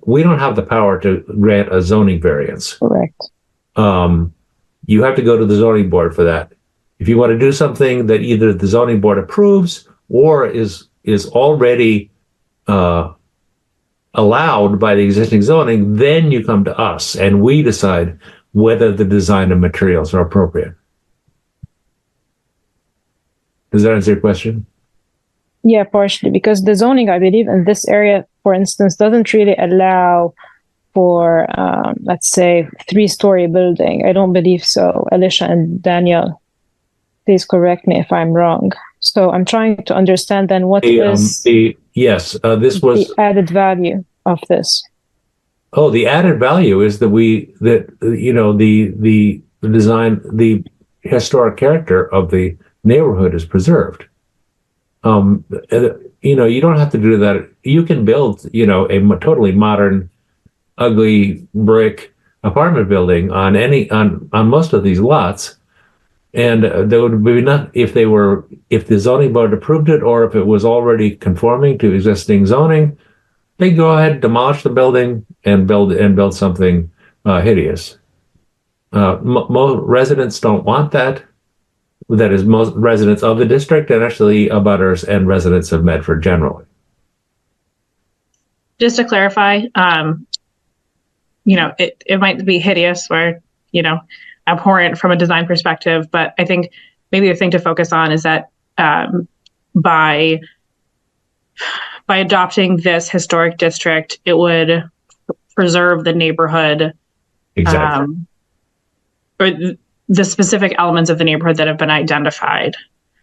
we don't have the power to grant a zoning variance. Correct. You have to go to the zoning board for that. If you want to do something that either the zoning board approves or is already allowed by the existing zoning, then you come to us and we decide whether the design and materials are appropriate. Does that answer your question? Yeah, partially, because the zoning, I believe, in this area, for instance, doesn't really allow for, let's say, 3-story building. I don't believe so. Alicia and Daniel, please correct me if I'm wrong. So I'm trying to understand then what is this was the added value of this. Oh, the added value is that the design, the historic character of the neighborhood is preserved. You don't have to do that. You can build, a totally modern, ugly brick apartment building on most of these lots. And there would be not, if the zoning board approved it, or if it was already conforming to existing zoning, they go ahead, demolish the building and build something hideous. Most residents don't want that. That is, most residents of the district, and actually abutters and residents of Medford generally. Just to clarify, it might be hideous or, abhorrent from a design perspective, but I think maybe the thing to focus on is that by adopting this historic district, it would preserve the neighborhood. Exactly. Or the specific elements of the neighborhood that have been identified.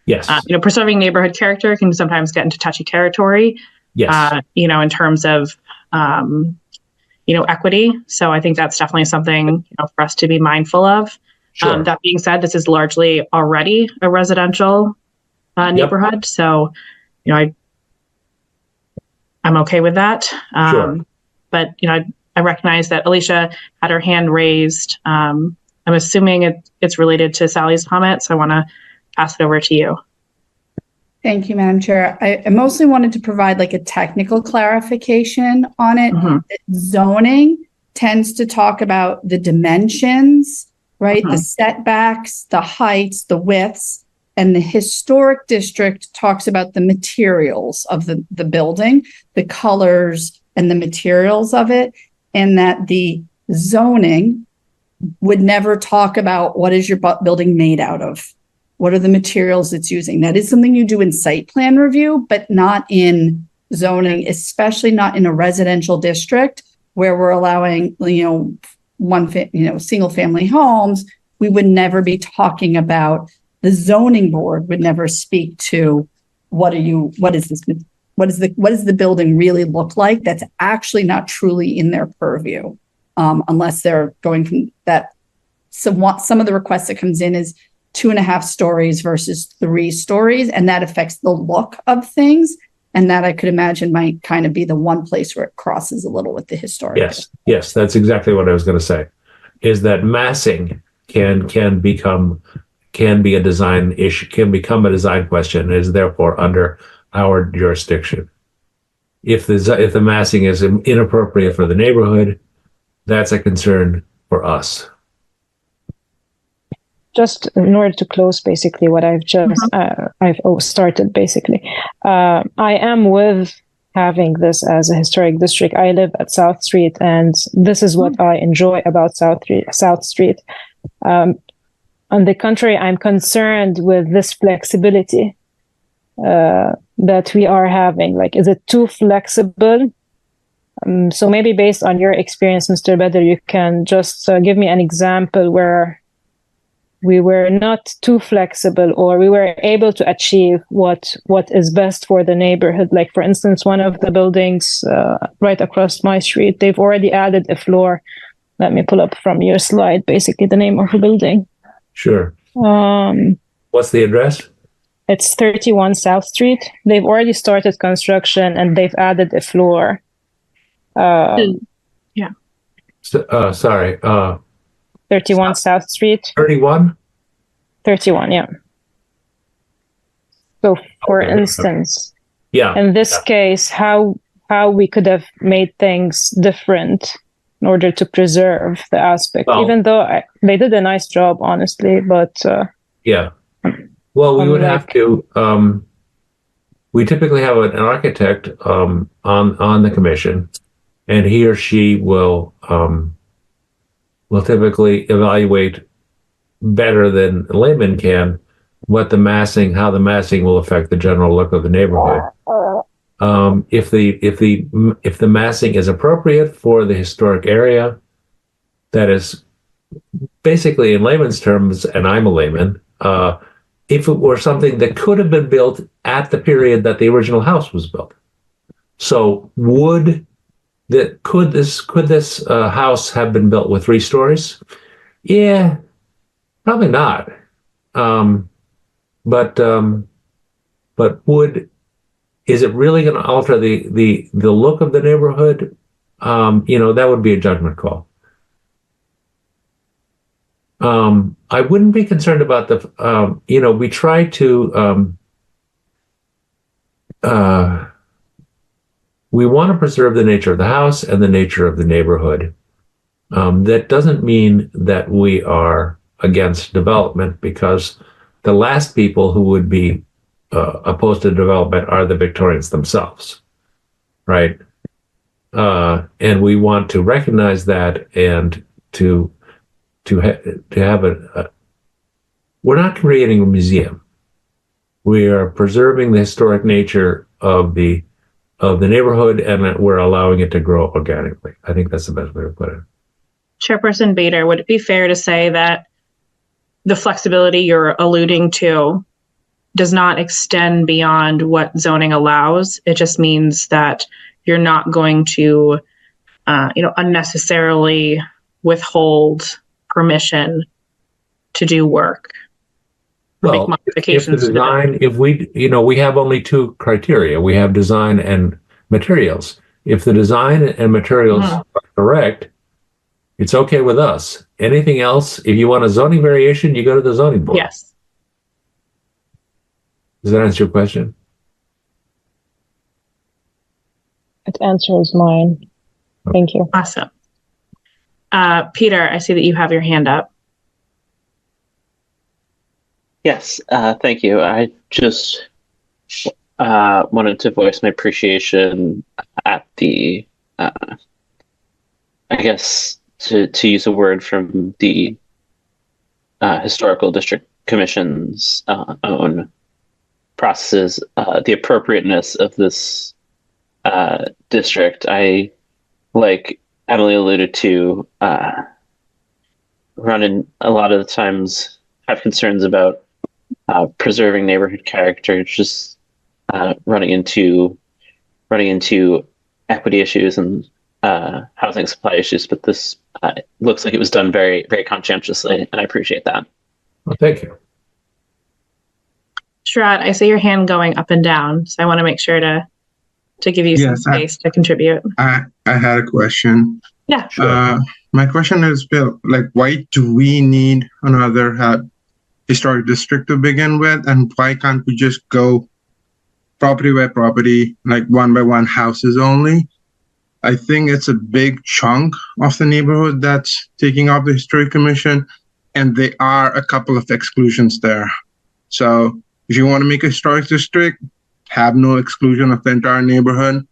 Yes. Preserving neighborhood character can sometimes get into touchy territory. Yes. In terms of, equity. So I think that's definitely something for us to be mindful of. Sure. That being said, this is largely already a residential neighborhood. So, I'm okay with that. Sure. But, I recognize that Alicia had her hand raised. I'm assuming it's related to Sally's comment, so I want to pass it over to you. Thank you, Madam Chair. I mostly wanted to provide like a technical clarification on it. Zoning tends to talk about the dimensions, right? The setbacks, the heights, the widths, and the historic district talks about the materials of the building, the colors and the materials of it, and that the zoning would never talk about what is your building made out of. What are the materials it's using? That is something you do in site plan review, but not in zoning, especially not in a residential district where we're allowing, single family homes. We would never be talking about, the zoning board would never speak to what does the building really look like? That's actually not truly in their purview, unless they're going from that. Some of the requests that comes in is 2.5 stories versus 3 stories, and that affects the look of things. And that I could imagine might kind of be the one place where it crosses a little with the historic. Yes, that's exactly what I was going to say. Is that massing can be a design issue, can become a design question, and is therefore under our jurisdiction. If the massing is inappropriate for the neighborhood, that's a concern for us. Just in order to close basically what I've just started basically. I am with having this as a historic district. I live at South Street, and this is what I enjoy about South Street. On the contrary, I'm concerned with this flexibility that we are having. Like, is it too flexible? So maybe based on your experience, Mr. Badr, you can just give me an example where we were not too flexible, or we were able to achieve what is best for the neighborhood. Like, for instance, one of the buildings right across my street, they've already added a floor. Let me pull up from your slide, basically the name of the building. Sure. What's the address? It's 31 South Street. They've already started construction, and they've added a floor. Sorry. 31 South Street. 31? 31, yeah. So, for instance, in this case, how we could have made things different in order to preserve the aspect, even though they did a nice job, honestly, but... Well, we would have to... we typically have an architect on the commission, and he or she will typically evaluate better than a layman can how the massing will affect the general look of the neighborhood. If the massing is appropriate for the historic area, that is basically, in layman's terms, and I'm a layman, if it were something that could have been built at the period that the original house was built. So could this house have been built with 3 stories? Yeah, probably not. But is it really going to alter the look of the neighborhood? That would be a judgment call. I wouldn't be concerned about we try to we want to preserve the nature of the house and the nature of the neighborhood. That doesn't mean that we are against development, because the last people who would be opposed to development are the Victorians themselves, right? And we want to recognize that, and to have we're not creating a museum. We are preserving the historic nature of the neighborhood, and we're allowing it to grow organically. I think that's the best way to put it. Chairperson Bader, would it be fair to say that the flexibility you're alluding to does not extend beyond what zoning allows? It just means that you're not going to, unnecessarily withhold permission to do work. Well, make modifications. If we have only 2 criteria. We have design and materials. If the design and materials are correct, it's okay with us. Anything else, if you want a zoning variation, you go to the zoning board. Yes. Does that answer your question? It answers mine. Thank you. Awesome. Peter, I see that you have your hand up. Yes, thank you. I just wanted to voice my appreciation at the, I guess, to use a word from the Historical District Commission's own processes, the appropriateness of this district. I, like Emily alluded to, run in a lot of the times have concerns about preserving neighborhood character, just running into equity issues and housing supply issues. But this looks like it was done very, very conscientiously, and I appreciate that. Well, thank you. Sharad, I see your hand going up and down, so I want to make sure to give you some space to contribute. I had a question. Yeah. Sure. My question is, Bill, like, why do we need another historic district to begin with, and why can't we just go property by property, like one by one houses only? I think it's a big chunk of the neighborhood that's taking up the Historic Commission, and there are a couple of exclusions there. So if you want to make a historic district, have no exclusion of the entire neighborhood.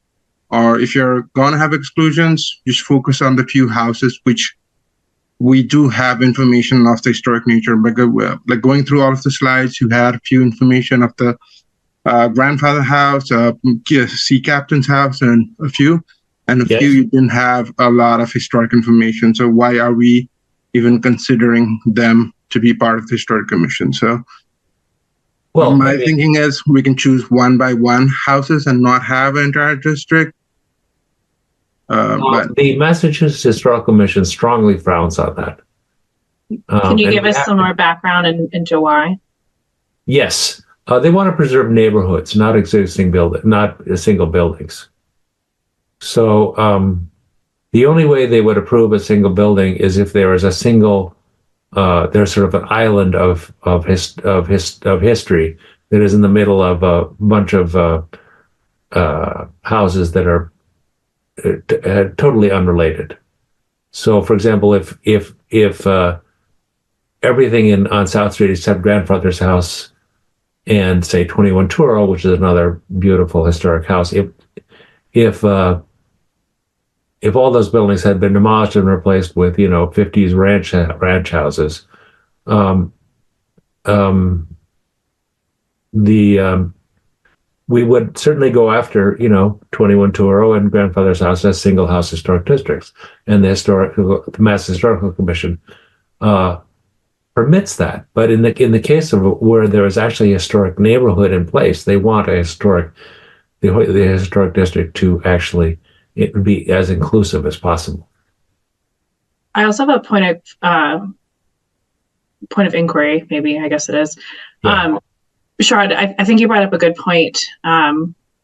Or if you're going to have exclusions, just focus on the few houses, which we do have information of the historic nature. But like going through all of the slides, you had a few information of the grandfather house, sea captain's house, and a few. And a few you didn't have a lot of historic information. So why are we even considering them to be part of the Historic Commission? So well, my thinking is we can choose one by one houses and not have an entire district. But the Massachusetts Historical Commission strongly frowns on that. Can you give us some more background into why? Yes, they want to preserve neighborhoods, not single buildings. So the only way they would approve a single building is if there is a single, there's sort of an island of history that is in the middle of a bunch of houses that are totally unrelated. So, for example, if everything on South Street except grandfather's house and say 21 Touro, which is another beautiful historic house, if all those buildings had been demolished and replaced with 50s ranch houses, we would certainly go after 21 Touro and grandfather's house as single house historic districts, and the Mass Historical Commission permits that. But in the case of where there is actually a historic neighborhood in place, they want the historic district to actually be as inclusive as possible. I also have a point of inquiry, maybe, I guess it is. Yeah. Sharad, I think you brought up a good point,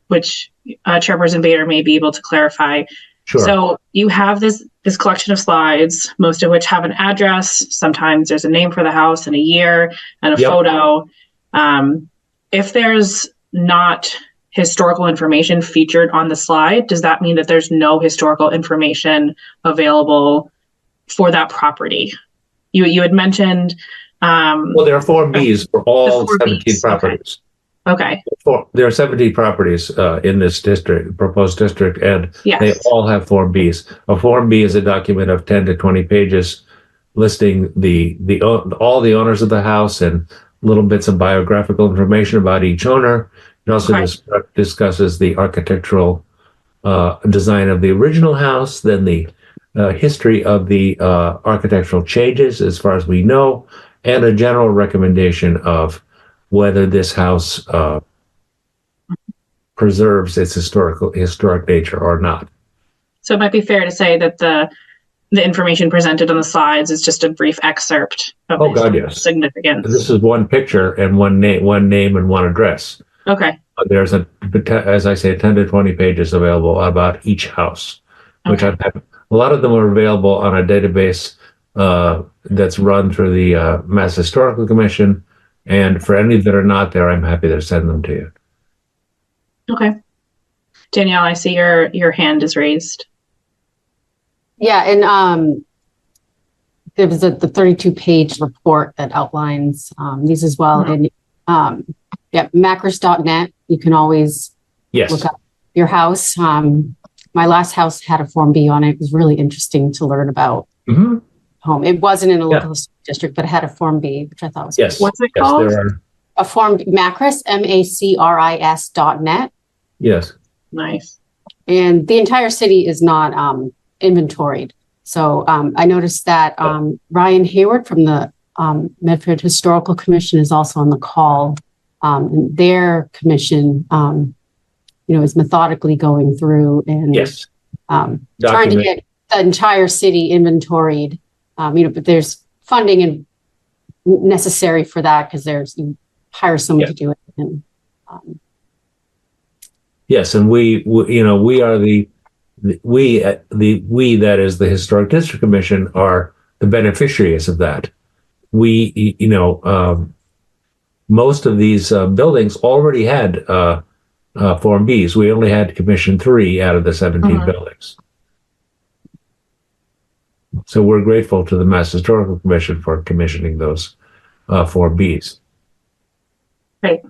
which Chairperson Bader may be able to clarify. Sure. So you have this collection of slides, most of which have an address. Sometimes there's a name for the house and a year and a photo. If there's not historical information featured on the slide, does that mean that there's no historical information available for that property? You had mentioned. Well, there are Form Bs for all 17 properties. Okay. There are 17 properties in this district, proposed district, and they all have Form Bs. A Form B is a document of 10 to 20 pages listing all the owners of the house and little bits of biographical information about each owner. It also discusses the architectural design of the original house, then the history of the architectural changes as far as we know, and a general recommendation of whether this house preserves its historic nature or not. So it might be fair to say that the information presented on the slides is just a brief excerpt of significance. This is one picture and one name and one address. Okay. There's as I say, 10 to 20 pages available about each house, which I've had. A lot of them are available on a database that's run through the Mass Historical Commission, And for any that are not there, I'm happy to send them to you. Okay. Danielle, I see your hand is raised. Yeah, and there was the 32-page report that outlines these as well. And yeah, macros.net, you can always look up your house. My last house had a Form B on it. It was really interesting to learn about home. It wasn't in a local district, but it had a Form B, which I thought was yes. What's it called? There are. A Form Macris, MACRIS.net. Yes. Nice. And the entire city is not inventoried. So I noticed that Ryan Hayward from the Medford Historical Commission is also on the call. And their commission, is methodically going through and trying to get the entire city inventoried. But there's funding and necessary for that because you hire someone to do it. And yes, and we are the that is the Historic District Commission are the beneficiaries of that. We, most of these buildings already had Form Bs. We only had Commission 3 out of the 17 buildings. So we're grateful to the Mass Historical Commission for commissioning those Form Bs. Great.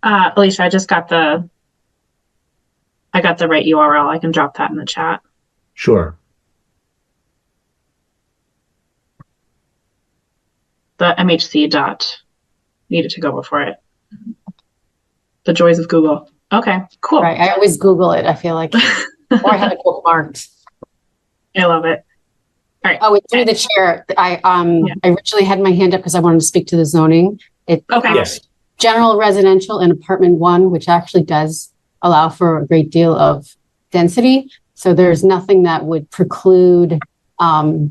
Alicia, I just got the right URL. I can drop that in the chat. Sure. The MHC dot needed to go before it. The joys of Google. Okay, cool. Right. I always Google it, I feel like. Or I have it bookmarked. I love it. All right. Oh, through the chair. I originally had my hand up because I wanted to speak to the zoning. Yes. General residential and apartment 1, which actually does allow for a great deal of density. So there's nothing that would preclude, to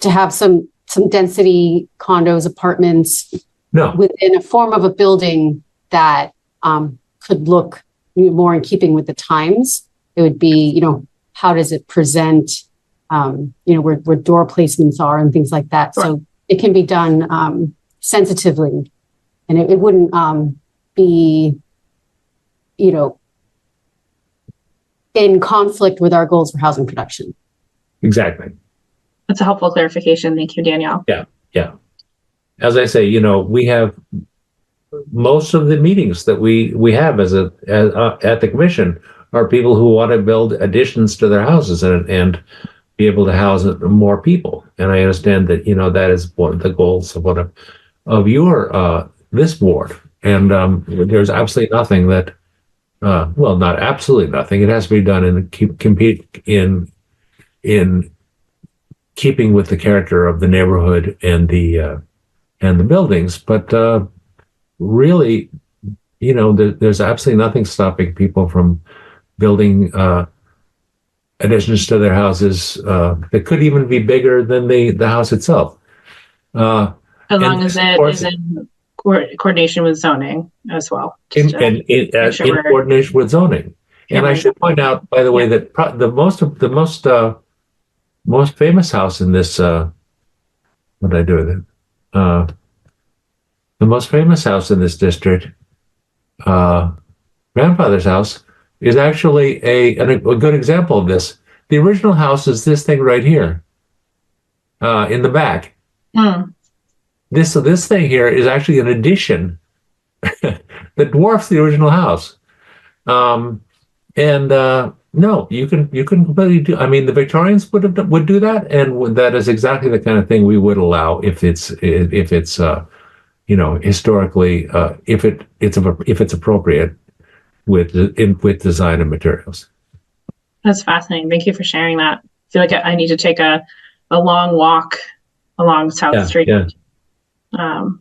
have some density condos, apartments within a form of a building that could look more in keeping with the times. It would be, how does it present, where door placements are and things like that. Sure. So it can be done sensitively, and it wouldn't be, in conflict with our goals for housing production. Exactly. That's a helpful clarification. Thank you, Danielle. Yeah. As I say, we have most of the meetings that we have at the commission are people who want to build additions to their houses and be able to house more people. And I understand that that is one of the goals of your this board. And there's absolutely nothing that, not absolutely nothing. It has to be done in keeping with the character of the neighborhood and the buildings. But really, there's absolutely nothing stopping people from building additions to their houses that could even be bigger than the house itself. As long as it is in coordination with zoning as well. In coordination with zoning. And I should point out, by the way, that the most famous house in this, what did I do with it? The most famous house in this district, grandfather's house, is actually a good example of this. The original house is this thing right here, in the back. This thing here is actually an addition that dwarfs the original house. No, you can completely do. I mean, the Victorians would do that, and that is exactly the kind of thing we would allow if it's historically if it's appropriate with design and materials. That's fascinating. Thank you for sharing that. I feel like I need to take a long walk along South Street. The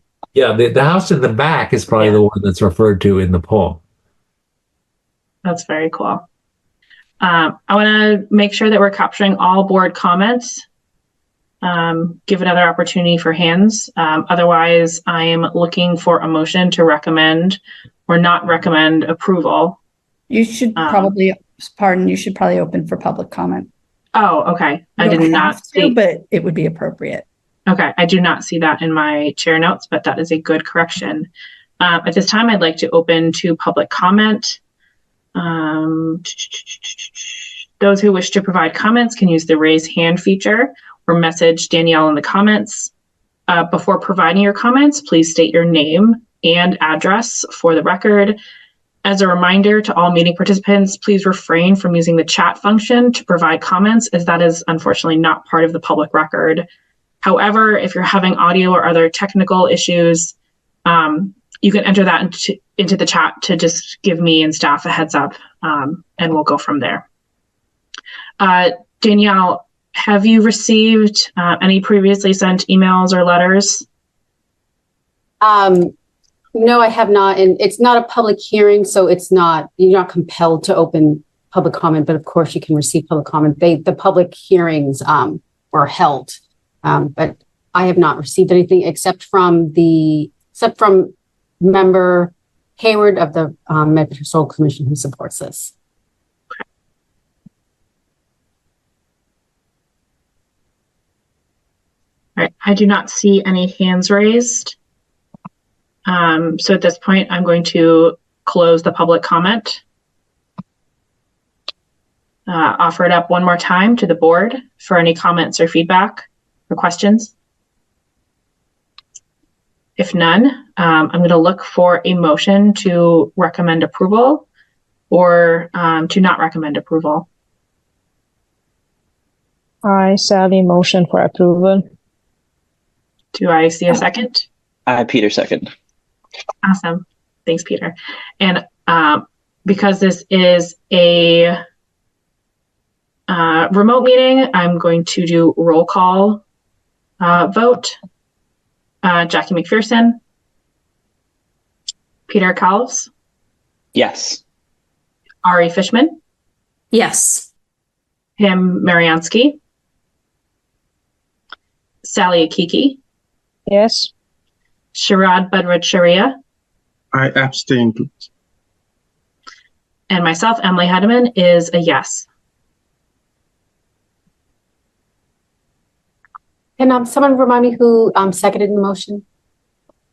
house in the back is probably the one that's referred to in the poem. That's very cool. I want to make sure that we're capturing all board comments. Give another opportunity for hands. Otherwise, I am looking for a motion to recommend or not recommend approval. You should probably open for public comment. Oh, okay. I did not see, but it would be appropriate. Okay, I do not see that in my chair notes, but that is a good correction. At this time, I'd like to open to public comment. Those who wish to provide comments can use the raise hand feature or message Danielle in the comments. Before providing your comments, please state your name and address for the record. As a reminder to all meeting participants, please refrain from using the chat function to provide comments, as that is unfortunately not part of the public record. However, if you're having audio or other technical issues, you can enter that into the chat to just give me and staff a heads up, and we'll go from there. Danielle, have you received any previously sent emails or letters? No, I have not. And it's not a public hearing, so you're not compelled to open public comment, but of course you can receive public comment. The public hearings were held, but I have not received anything except from member Hayward of the Medford Historical Commission, who supports this. All right, I do not see any hands raised. So at this point, I'm going to close the public comment. Offer it up one more time to the board for any comments or feedback or questions. If none, I'm going to look for a motion to recommend approval or to not recommend approval. Sally, motion for approval. Do I see a second? Peter, second. Awesome. Thanks, Peter. And because this is a remote meeting, I'm going to do roll call vote. Jackie McPherson. Peter Calves. Yes. Ari Fishman. Yes. Pam Mariansky. Sally Akiki. Yes. Sharad Badrat-Sharia. I abstain, please. And myself, Emily Heidemann, is a yes. Can someone remind me who seconded the motion?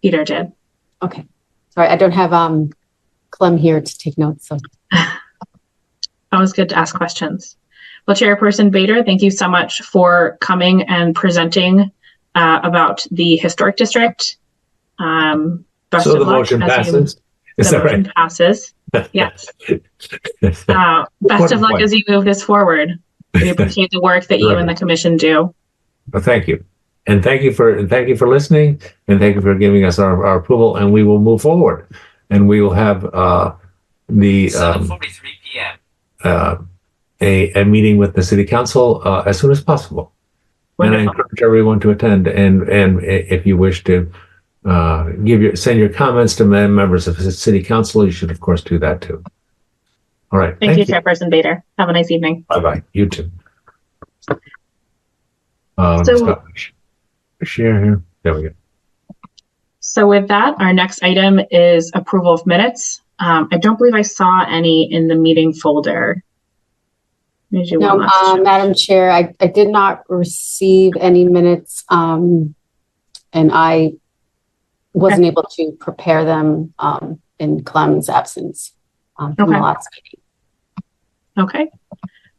Peter did. Okay. Sorry, I don't have Clem here to take notes. So Always good to ask questions. Well, Chairperson Bader, thank you so much for coming and presenting about the Historic District. Best So of the luck motion as passes? Is the that motion right? passes. Yes. Best of luck as you move this forward. We appreciate the work that you and the commission do. Well, thank you. And thank you for listening, and thank you for giving us our approval, and we will move forward. And we will have the 7:43 p.m. A meeting with the city council as soon as possible. Wonderful. And I encourage everyone to attend, and if you wish to send your comments to members of the city council, you should of course do that too. All right. Thank you, Chairperson Bader. Have a nice evening. Bye-bye. You too. So- Share here. There we go. So with that, our next item is approval of minutes. I don't believe I saw any in the meeting folder. no, Madam Chair, I did not receive any minutes, and I wasn't able to prepare them in Clem's absence from the last meeting. Okay.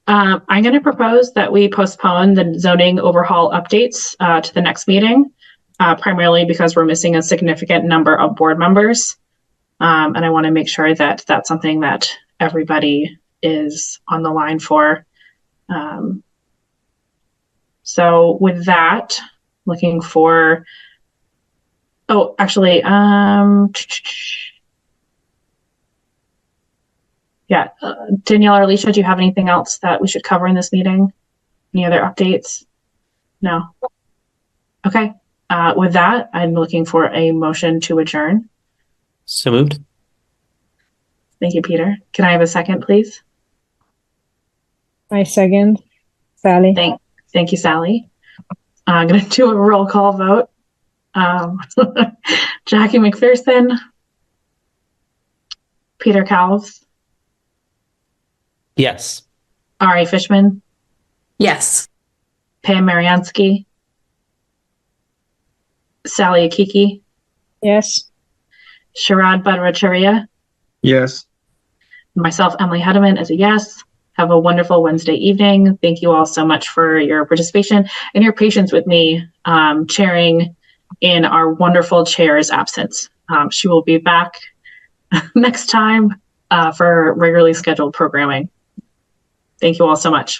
I'm going to propose that we postpone the zoning overhaul updates to the next meeting, primarily because we're missing a significant number of board members. And I want to make sure that that's something that everybody is on the line for. So with that, looking for, yeah, Danielle or Alicia, do you have anything else that we should cover in this meeting? Any other updates? No. Okay. With that, I'm looking for a motion to adjourn. So moved. Thank you, Peter. Can I have a second, please? I second. Sally. Thank you, Sally. I'm going to do a roll call vote. Jackie McPherson. Peter Calves. Yes. Ari Fishman. Yes. Pam Mariansky. Sally Akiki, Yes. Sharad Bhattacharya, Yes. myself, Emily Hedeman, as a yes. Have a wonderful Wednesday evening. Thank you all so much for your participation and your patience with me chairing in our wonderful chair's absence. She will be back next time for regularly scheduled programming. Thank you all so much.